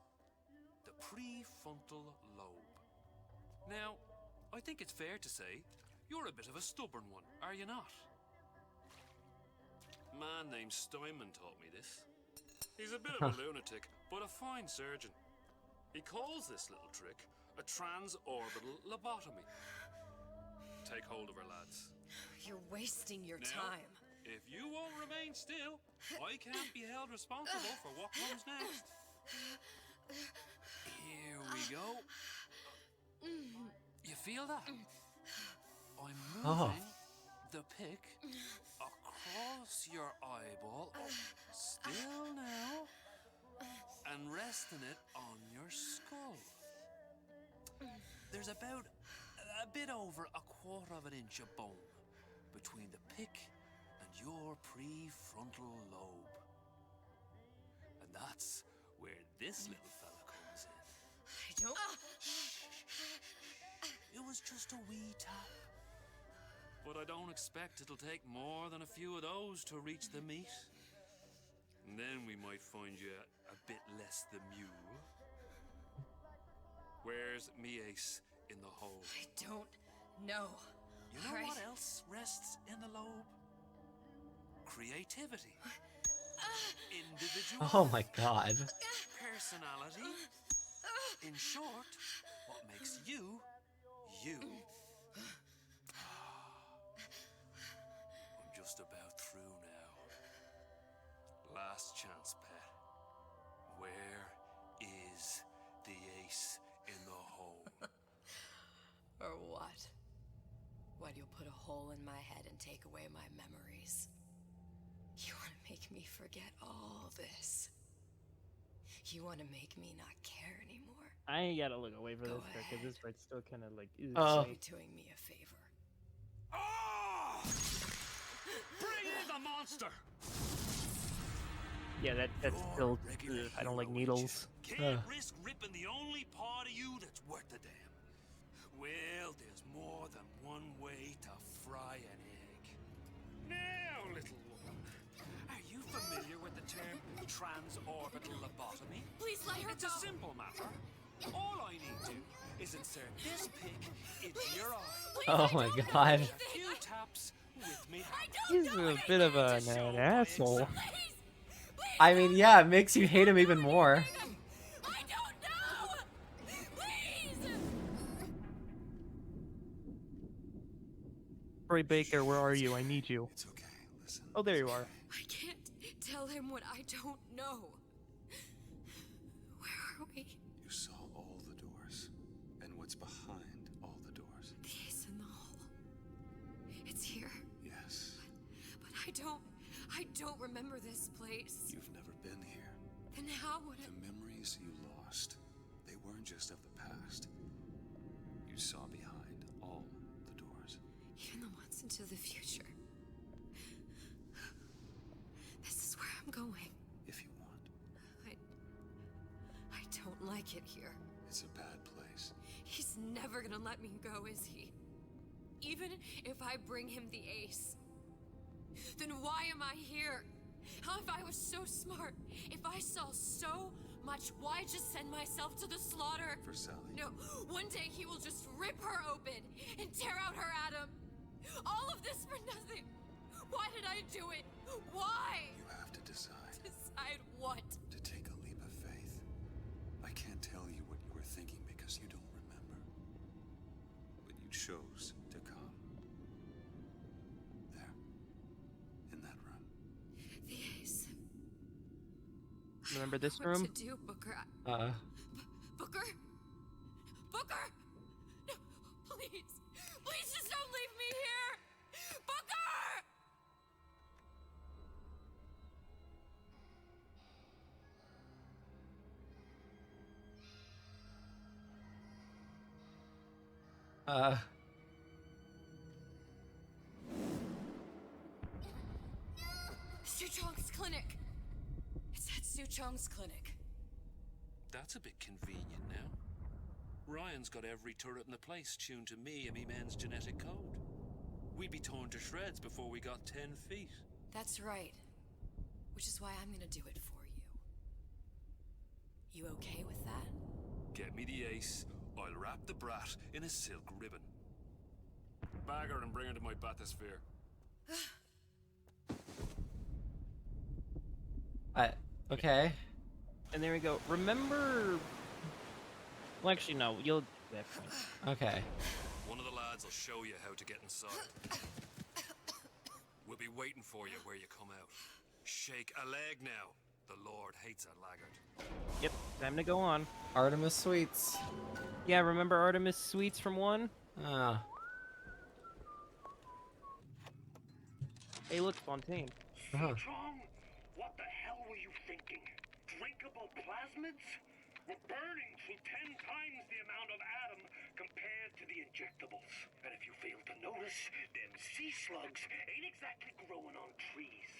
The prefrontal lobe. Now, I think it's fair to say you're a bit of a stubborn one, are you not? A man named Steinman taught me this. He's a bit of a lunatic, but a fine surgeon. He calls this little trick a transorbital lobotomy. Take hold of her, lads. You're wasting your Now, time. if you won't remain still, I can't be held responsible for what comes next. Here we go. You feel that? I'm moving the pick across your eyeball, still now, and resting it on your skull. There's about a bit over 1/4 inch of bone between the pick and your prefrontal lobe. And that's where this little fella comes in. I don't... It was just a wee tap. But I don't expect it'll take more than a few of those to reach the meat. And then we might find you a bit less the mule. Where's me ace in the hole? I don't know. You know what else rests in the lobe? Creativity. Individuality. Oh my god. Personality. In short, what makes you, you. I'm just about through now. Last chance, pet. Where is the ace in the hole? Or what? What, you'll put a hole in my head and take away my memories? You want to make me forget all this? You want to make me not care anymore? I gotta look away for Go this part because this part's still kind of like. You're doing me a favor. Bring in the monster! Yeah, that's still. I don't like needles. Can't risk ripping the only part of you that's worth a damn. Well, there's more than one way to fry an egg. Now, little woman, are you familiar with the term transorbital lobotomy? Please let her It's a simple matter. All I need to is insert this pick into your eye. Oh my god. A few taps with me. He's a bit of an asshole. I mean, yeah, it makes you hate him even more. Troy Baker, where are you? I need you. It's okay. Listen. Oh, there you are. I can't tell him what I don't know. Where are we? You saw all the doors, and what's behind all the doors. The ace in the hole. It's here. Yes. But I don't remember this place. You've never been here. Then how would The memories you lost, they weren't just of the past. You saw behind all the doors. even the ones into the future? This is where I'm going. If you want. I don't like it here. It's a bad place. He's never gonna let me go, is he? Even if I bring him the ace, then why am I here? How if I was so smart? If I saw so much, why just send myself to the slaughter? For Sally. No, one day he will just rip her open and tear out her atom. All of this for nothing. Why did I do it? Why? You have to decide. Decide what? To take a leap of faith. I can't tell you what you were thinking because you don't remember. But you chose to come. There. Remember this what room? to do, Booker. Booker? Booker! No, please. Please just don't leave me here! Booker! Suchong's clinic. It's at Suchong's clinic. That's a bit convenient now. Ryan's got every turret in the place tuned to me and me men's genetic code. We'd be torn to shreds before we got 10 feet. That's right. Which is why I'm gonna do it for you. You okay with that? Get me the ace, I'll wrap the brat in a silk ribbon. Bag her and bring her to my bathysphere. Okay. And there we go. Remember... Well, actually, no. You'll... Okay. One of the lads will show you how to get inside. We'll be waiting for you where you come out. Shake a leg now. The Lord hates a laggard. Yep, time to go on. Artemis Sweets. Yeah, remember Artemis Sweets from 1? Ah. Hey, look, Fontaine. Strong? What the hell were you thinking? Drinkable plasmids? We're burning through 10 times the amount of atom compared to the injectables. And if you fail to notice, them sea slugs ain't exactly growing on trees.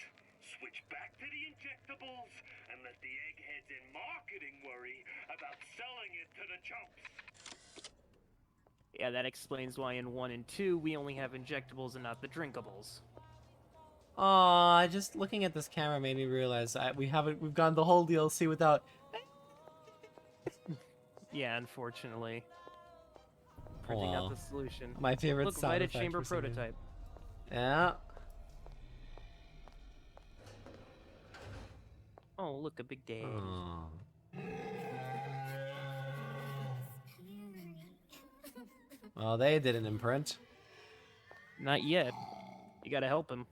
Switch back to the injectables and let the eggheads in marketing worry about selling it to the chumps. Yeah, that explains why in 1 and 2 we only have injectables and not the drinkables. Aw, just looking at this camera made me realize we've gone the whole DLC without. Yeah, unfortunately. Printing out the solution. My favorite Look, sound lighted effect chamber for some reason. prototype. Yeah. Oh, look, a big day. Well, they didn't imprint. Not yet. You gotta help him.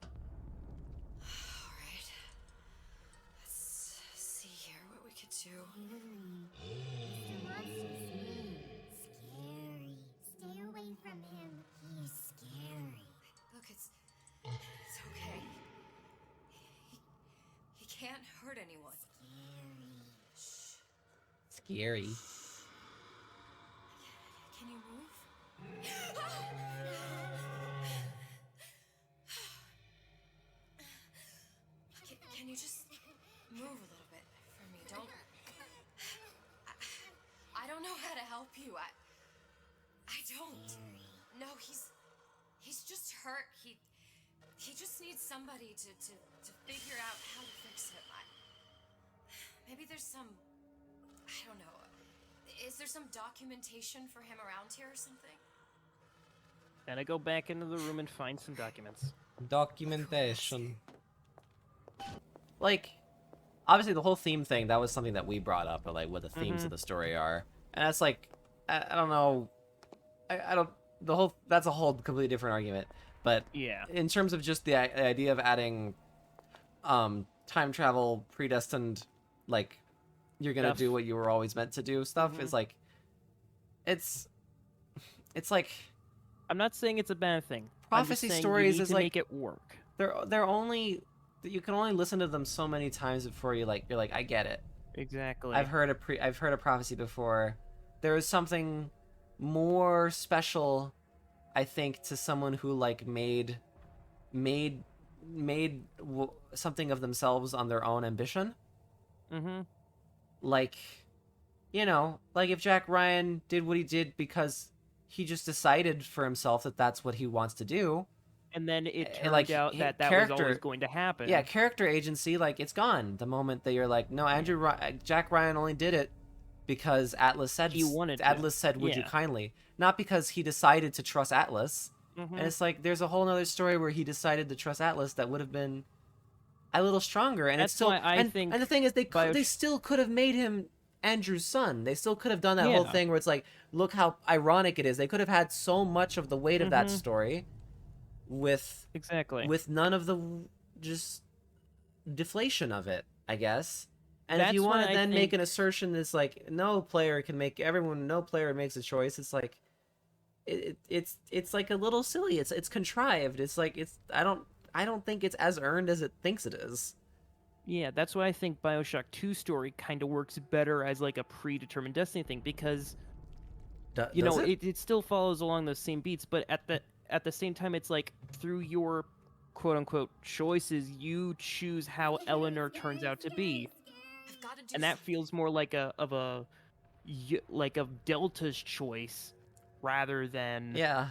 Alright. Let's see here what we could do. Scary. Stay away from him. He's scary. Look, it's okay. He can't hurt anyone. Scary. Can you move? Can you just move a little bit for me? Don't. I don't know how to help you. I don't. No, he's just hurt. He just needs somebody to figure out how to fix him. Maybe there's some. I don't know. Is there some documentation for him around here or something? Then I go back into the room and find some documents. Documentation. Like, obviously the whole theme thing, that was something that we brought up, or like what the themes of the story are. And that's like, I don't know. I don't, that's a whole completely different argument. But yeah, in terms of just the idea of adding time travel, predestined, like, you're gonna do what you were always meant to do stuff is like, it's like, I'm not saying it's a bad thing. Prophecy stories is like, make it work. They're only, you can only listen to them so many times before you're like I get it. Exactly. I've heard a prophecy before. There is something more special, I think, to someone who like made something of themselves on their own ambition. Like, you know, like if Jack Ryan did what he did because he just decided for himself that that's what he wants to do. And then it turned out that was always going to happen. Yeah, character agency, like, it's gone the moment that you're like, no, Jack Ryan only did it because Atlas said he wanted to. Atlas said, would you kindly? Not because he decided to trust Atlas. And it's like, there's a whole other story where he decided to trust Atlas that would have been a little stronger. And That's it's still, why I think and the thing is, they still could have made him Andrew's son. They still could have done that whole thing where it's like, look how ironic it is. They could have had so much of the weight of that story with exactly with none of the just deflation of it, I guess. And if you That's want why to I then make think- an assertion that's like no player makes a choice, it's like it's like a little silly. It's contrived. It's like I don't think it's as earned as it thinks it is. Yeah, that's why I think BioShock 2 story kind of works better as like a predetermined destiny thing because you does know, it? it still follows along those same beats, but at the same time it's like through your quote unquote choices you choose how Eleanor turns out to be. I've got to do And that feels more like like a Delta's choice rather than Yeah.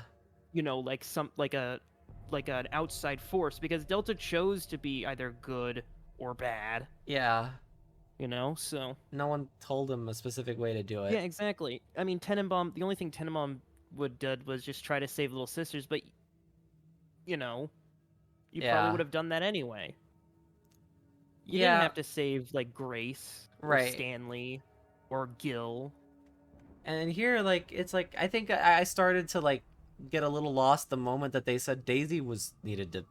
you know, like an outside force because Delta chose to be either good or bad. Yeah. You know, so no one told him a specific way to do it. yeah, exactly. I mean, Tenenbaum. The only thing Tenenbaum did was just try to save Little Sisters, but you know, you probably Yeah. would have done that anyway. You Yeah. didn't have to save like Grace or Right. Stanley or Gil. And here, like, it's like I think I started to like get a little lost the moment that they said Daisy was needed to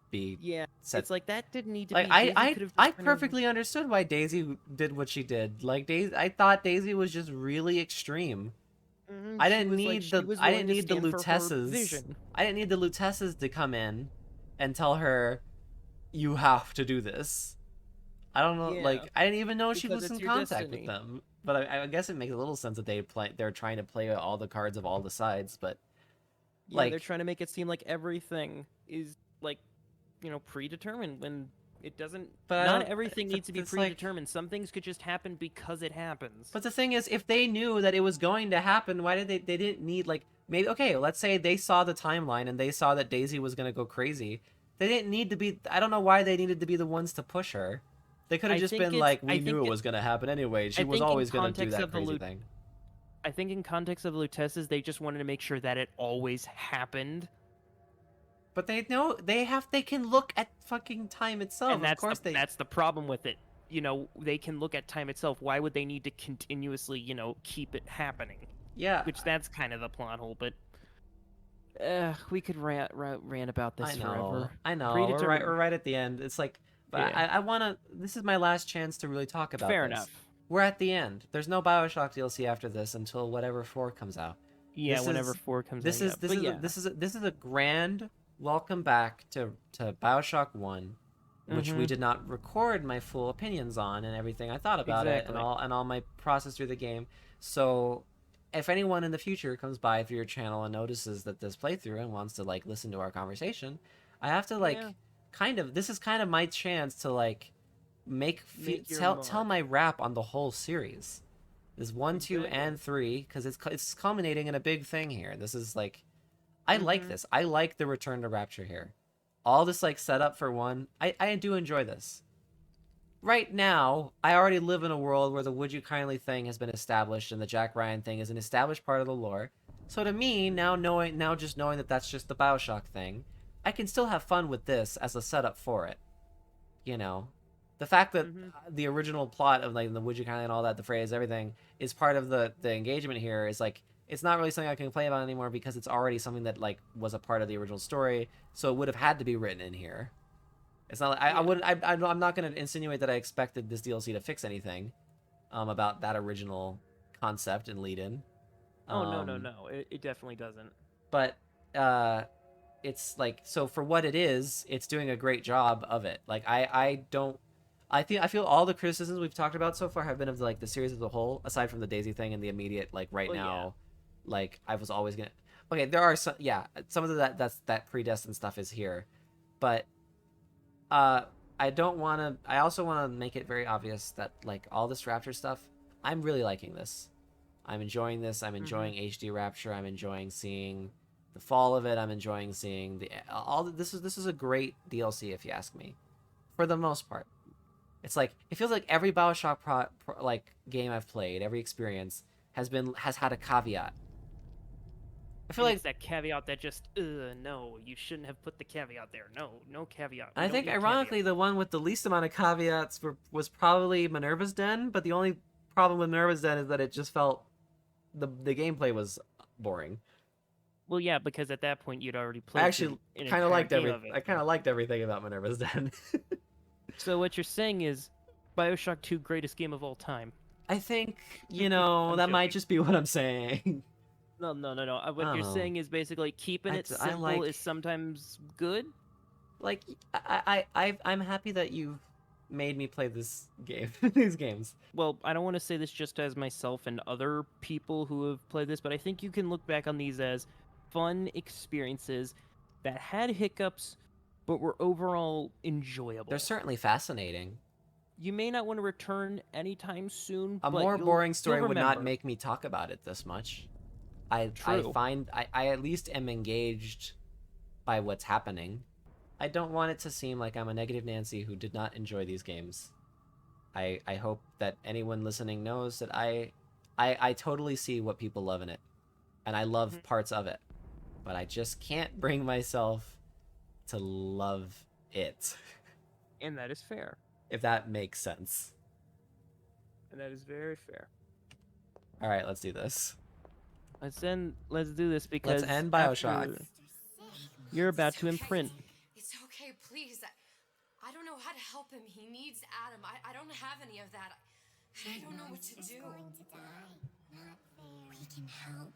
be Yeah, set. it's like that didn't need to Like be. Daisy could have I just been perfectly understood why Daisy did what she did. Like Daisy, I thought Daisy was just really extreme. I didn't need the I Lutesses. I didn't need the Lutesses to come in and tell her you have to do this. I don't know, Yeah, like I didn't even know she because was in it's your contact destiny. with them. But I guess it makes a little sense that they're trying to play all the cards of all the sides. But Yeah, like they're trying to make it seem like everything is like, you know, predetermined when it doesn't. But I Not don't- everything but needs to be it's like- predetermined. Some things could just happen because it happens. But the thing is, if they knew that it was going to happen, why did they didn't need like maybe okay, let's say they saw the timeline and they saw that Daisy was gonna go crazy. They didn't need to be. I don't know why they needed to be the ones to push her. They could have I just think been it's- like, I we knew think it was gonna happen anyway. She I was think in always gonna do context that of the crazy Lut- thing. I think in context of the Lutesses, they just wanted to make sure that it always happened. But they know they can look at fucking time itself. And that's of course that's the problem with it. You know, they can look at time itself. Why would they need to continuously, you know, keep it happening? Yeah. Which that's kind of the plot hole, but we could rant about this I know. forever. I know. Predetermined. We're right at the end. It's like, but Yeah. I want to. This is my last chance to really talk about Fair this. enough. We're at the end. There's no BioShock DLC after this until whatever 4 comes out. Yeah, whenever 4 comes this out, is yeah. this But is yeah. this is a grand welcome back to BioShock 1, which we Mhm. did not record my full opinions on and everything I thought about it Exactly. and all my process through the game. So if anyone in the future comes by through your channel and notices that this playthrough and wants to like listen to our conversation, I have to like Yeah. this is kind of my chance to like Make your tell my rap on the whole series. There's 1, 2, and 3 because it's culminating in a big thing here. This is like, I like this. I like the return to Rapture here. All this like setup for 1, I do enjoy this. Right now, I already live in a world where the Would You Kindly thing has been established and the Jack Ryan thing is an established part of the lore. So to me, now just knowing that that's just the BioShock thing, I can still have fun with this as a setup for it. You know, the fact that the original plot of like the Would You Kindly and all that, the phrase, everything is part of the engagement here is like it's not really something I can complain about anymore because it's already something that like was a part of the original story, so it would have had to be written in here. It's not like I'm not going to insinuate that I expected this DLC to fix anything about that original concept and lead in. Oh no! It definitely doesn't. But it's like, so for what it is, it's doing a great job of it. Like I feel all the criticisms we've talked about so far have been of like the series as a whole, aside from the Daisy thing and the immediate like right Well, now, yeah. like I was always gonna. Okay, there are some of that predestined stuff is here, but I don't want to. I also want to make it very obvious that like all this Rapture stuff, I'm really liking this. I'm enjoying this. I'm enjoying HD Rapture. I'm enjoying seeing the fall of it. I'm enjoying seeing this is a great DLC if you ask me, for the most part. It's like it feels like every BioShock like game I've played, every experience has had a caveat. I feel And like it's that caveat that just no, you shouldn't have put the caveat there. No caveat. We I don't think need ironically the one with the least amount of caveats was probably Minerva's Den, but the only problem with Minerva's Den is that it just felt the gameplay was boring. Well, yeah, because at that point you'd already played. I actually kind of liked everything about Minerva's Den. So what you're saying is, BioShock 2 greatest game of all time. I think, you know, that might joking. just be what I'm saying. No. What I you're don't know. saying is basically keeping it I simple like- is sometimes good. Like, I'm happy that you've made me play this game, these games. Well, I don't want to say this just as myself and other people who have played this, but I think you can look back on these as fun experiences that had hiccups, but were overall enjoyable. They're certainly fascinating. You may not want to return anytime soon. A but more you'll boring story would not remember. make me talk about it this much. I True. find I at least am engaged by what's happening. I don't want it to seem like I'm a negative Nancy who did not enjoy these games. I hope that anyone listening knows that I totally see what people love in it. And I love parts of it. But I just can't bring myself to love it. And that is fair. If that makes sense. And that is very fair. Alright, let's do this. Let's do this because Let's end BioShock. after You're about to imprint. It's okay, please. I don't know how to help him. He needs Adam. I don't have any of that. I don't know what to do. Going to die. Not fair. We can help.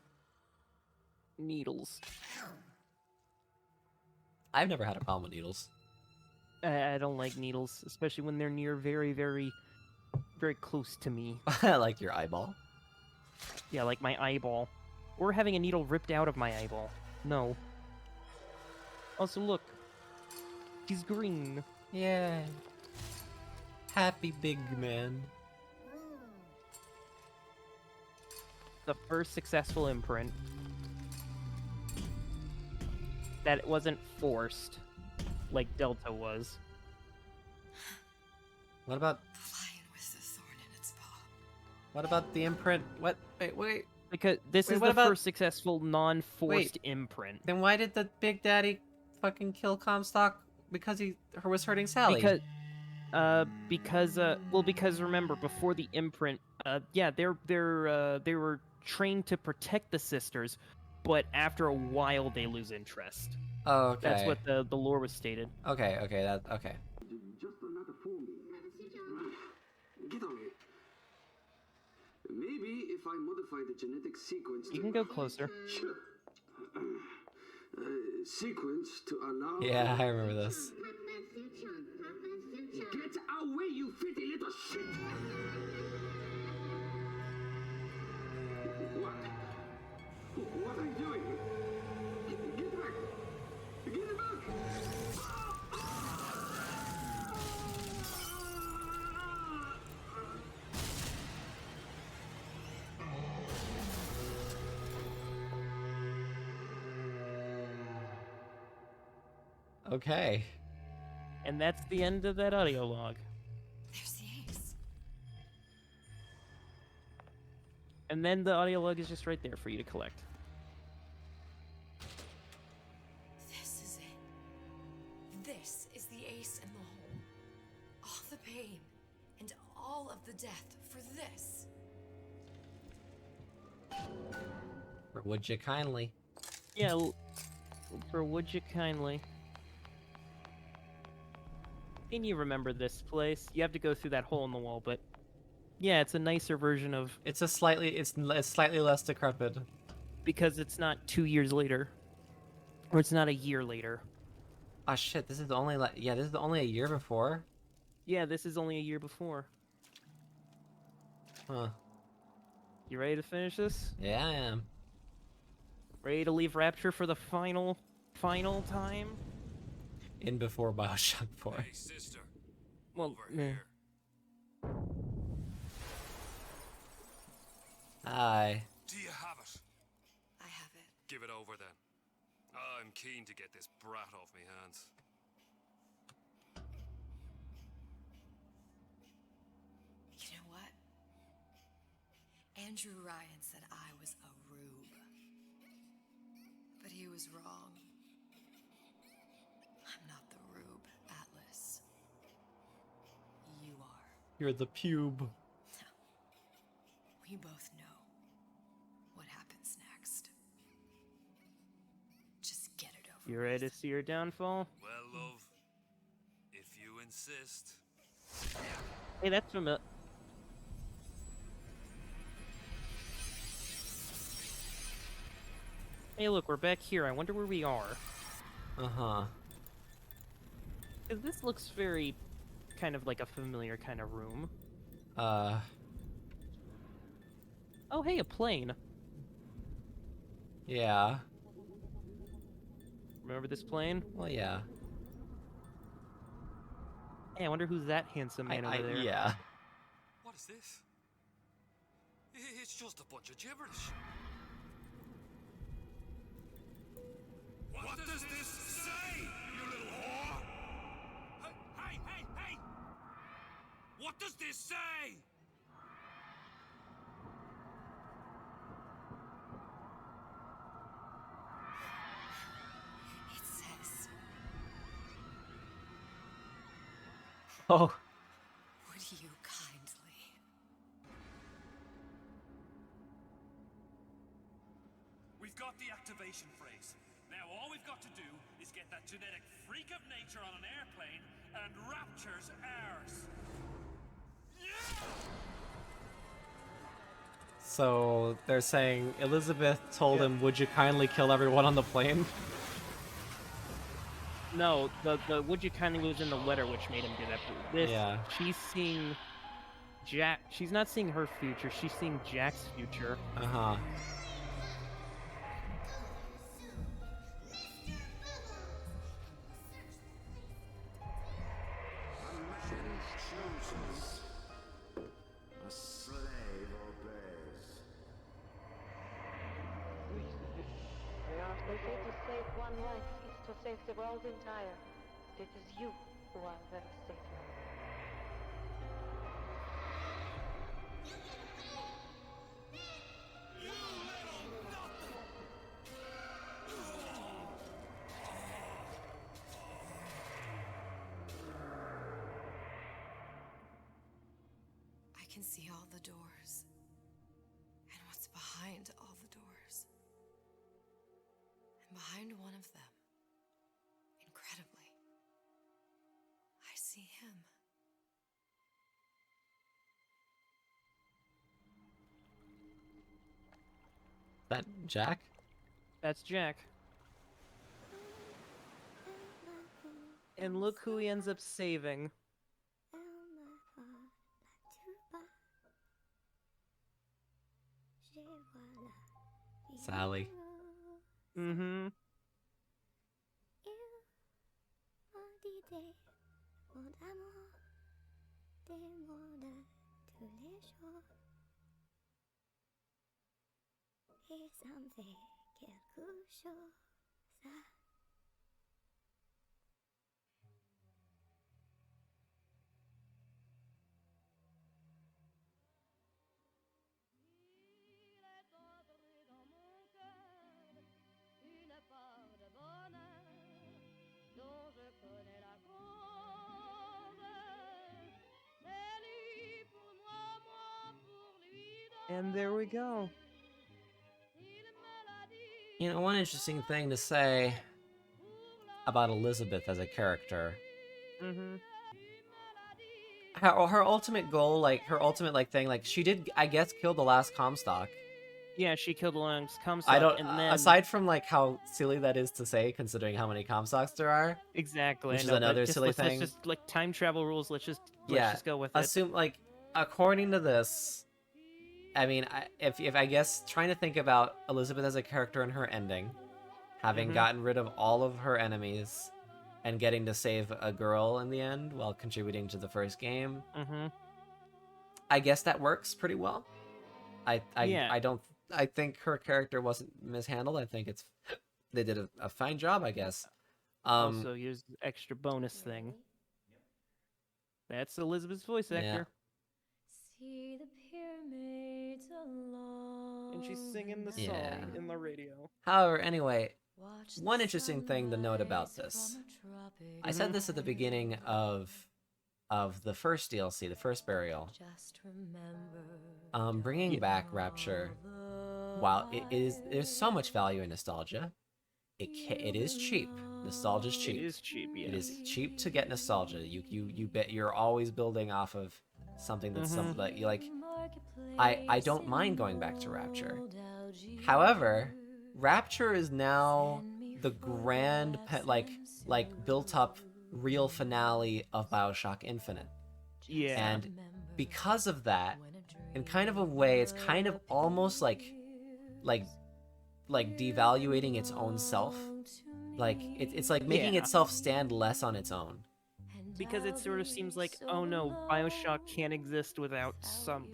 Needles. I've never had a problem with needles. I don't like needles, especially when they're near very, very, very close to me. Like your eyeball? Yeah, like my eyeball. Or having a needle ripped out of my eyeball. No. Also, look. He's green. Yeah. Happy big man. The first successful imprint. That it wasn't forced, like Delta was. What about... Lion with the thorn in its paw. What about the imprint? What? Wait. Because this Wait, is what the about- first successful non-forced imprint. Then why did the Big Daddy fucking kill Comstock? Because he was hurting Sally. Because remember, before the imprint, they were trained to protect the sisters, but after a while they lose interest. Oh, okay. That's what the lore was stated. Okay. Just another phone. Get on it. Maybe if I modify the genetic sequence. You can go closer. Sure. Sequence to allow. Yeah, I remember this. Get away, you filthy little shit! What? What are you doing? Get back! Get back! Okay. And that's the end of that audio log. There's the ace. And then the audio log is just right there for you to collect. This is it. This is the ace in the hole. All the pain and all of the death for this. Or would you kindly? Yeah, for would you kindly. And you remember this place. You have to go through that hole in the wall, but yeah, it's a nicer version of... It's slightly less decrepit. Because it's not 2 years later. Or it's not a year later. Oh shit, this is only a year before? Yeah, this is only a year before. Huh. You ready to finish this? Yeah, I am. Ready to leave Rapture for the final time? In before BioShock 4. Hey, sister. Well, Over here. Hi. Do you have it? I have it. Give it over then. I'm keen to get this brat off me hands. You know what? Andrew Ryan said I was a rube. But he was wrong. I'm not the rube, Atlas. You are. You're the pube. We both know what happens next. Just get it over. You ready to see your downfall? Well, love, if you insist. Hey, that's familiar. Hey, look, we're back here. I wonder where we are. Uh-huh. Because this looks very kind of like a familiar kind of room. Oh, hey, a plane. Yeah. Remember this plane? Well, yeah. Hey, I wonder who's that handsome man over there. Yeah. What is this? It's just a bunch of gibberish. What does this say, you little whore? Hey! What does this say? It says, Oh. would you kindly? We've got the activation phrase. Now all we've got to do is get that genetic freak of nature on an airplane, and Rapture's ours. So they're saying Elizabeth told him, "Would you kindly kill everyone on the plane?" No, the would you kindly was in the letter which made him do that. But this, Yeah. she's seeing Jack. She's not seeing her future. She's seeing Jack's future. Uh-huh. A man chooses. A slave obeys. They say to save one life is to save the world entire. It is you who are their savior. I can see all the doors. And what's behind all the doors. And behind one of them, incredibly, I see him. That Jack? That's Jack. And look who he ends up saving. Sally. Mm-hmm. And there we go. You know, one interesting thing to say about Elizabeth as a character. Mm-hmm. Her ultimate goal, like, her ultimate, like, thing, like, she did, I guess, kill the last Comstock. Yeah, she killed the last Comstock, I don't, and then... aside from, like, how silly that is to say, considering how many Comstocks there are. Exactly. Which is another silly thing. Let's just, like, time travel rules, let's just go with it. Assume, like, according to this, I mean, if I guess, trying to think about Elizabeth as a character in her ending, having gotten rid of all of her enemies, and getting to save a girl in the end while contributing to the first game. I guess that works pretty well. I think her character wasn't mishandled. I think they did a fine job, I guess. Also, here's the extra bonus thing. That's Elizabeth's voice actor. See the pyramids along. And she's singing the song in the radio. However, anyway, one interesting thing to note about this. I said this at the beginning of the first DLC, the first burial. Bringing back Rapture, while there's so much value in nostalgia, it is cheap. Nostalgia is cheap. It is cheap, yes. It is cheap to get nostalgia. You bet you're always building off of something that's Mhm. like I don't mind going back to Rapture. However, Rapture is now the grand like built up real finale of BioShock Infinite. Yeah. And because of that, in kind of a way, it's kind of almost like like devaluating its own self. Like it's like making Yeah. itself stand less on its own. Because it sort of seems like, oh no, Bioshock can't exist without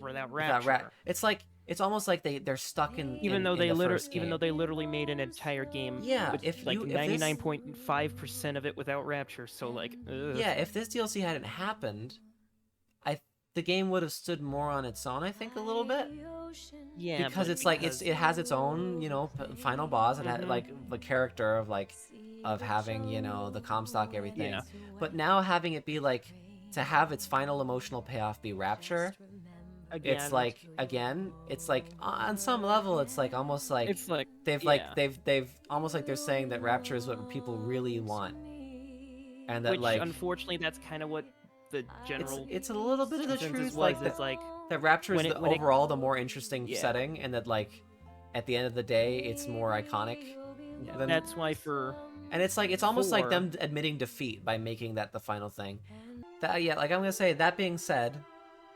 Without Rapture. it's almost like they're stuck Even though in they the first even though game. they literally made an entire game Yeah, with if like this 99.5% of it without Rapture, so like, ugh. yeah, if this DLC hadn't happened, the game would have stood more on its own, I think, a little bit. Yeah, Because but it's like it has its own, you know, final boss. It had Mhm. like the character of having, you know, the Comstock, everything. Yeah. But now having it be like to have its final emotional payoff be Rapture. It's Again. like it's like on some level it's like almost like It's like they've they've almost like they're saying that Rapture is what people really want. And that Which like unfortunately that's kind of what the general it's a little bit of the consensus truth, was. like It's like that Rapture is when the it overall the more interesting Yeah. setting, and that like at the end of the day it's more iconic. Yeah, than- that's why for and it's like it's almost like 4 them admitting defeat by making that the final thing. That yeah, like I'm gonna say, that being said,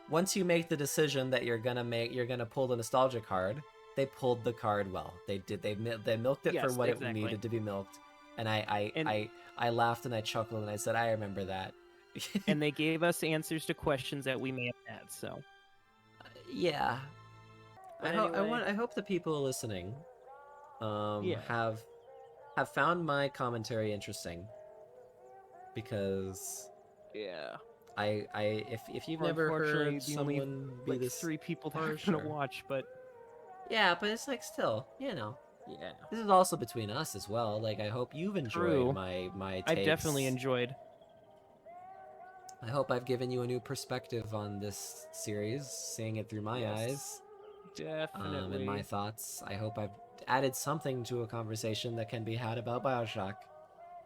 once you make the decision that you're gonna pull the nostalgia card, they pulled the card well. They milked it for Yes, what exactly. it needed to be milked. And I laughed and I chuckled and I said, I remember that. and they gave us answers to questions that we may have had, so Yeah. But anyway. I hope the people listening Yeah. have found my commentary interesting, because Yeah. if you've never Unfortunately, heard the only someone be like this 3 people that are harsh gonna or- watch, but Yeah, but it's like still, you know. yeah. This is also between us as well. Like I hope you've enjoyed True. my takes. I've definitely enjoyed. I hope I've given you a new perspective on this series, seeing it through my Yes. eyes. Definitely. And my thoughts. I hope I've added something to a conversation that can be had about BioShock.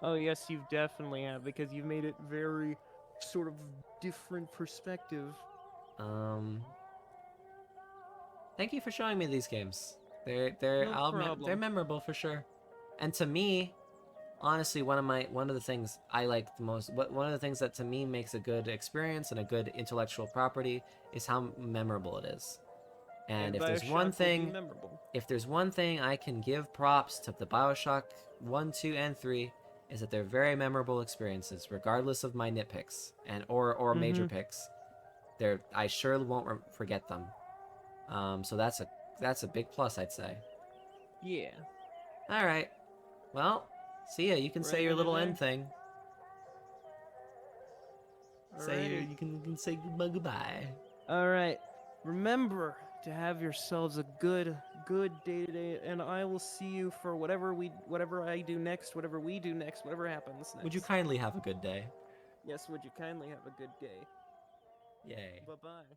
Oh yes, you definitely have, because you've made it very sort of different perspective. Thank you for showing me these games. They're No problem. they're memorable for sure. And to me, honestly, one of the things I like the most, one of the things that to me makes a good experience and a good intellectual property is how memorable it is. And if there's BioShock one will be thing, memorable. if there's one thing I can give props to the BioShock 1, 2, and 3, is that they're very memorable experiences, regardless of my nitpicks or major Mhm. picks. I surely won't forget them. So that's a big plus, I'd say. Yeah. All right. Well, see ya. You can say Ready your to little there? end thing. Alrighty. You can say goodbye. All right. Remember to have yourselves a good day today, and I will see you for whatever I do next, whatever we do next, whatever happens next. Would you kindly have a good day? Yes, would you kindly have a good day? Yay. Bye-bye.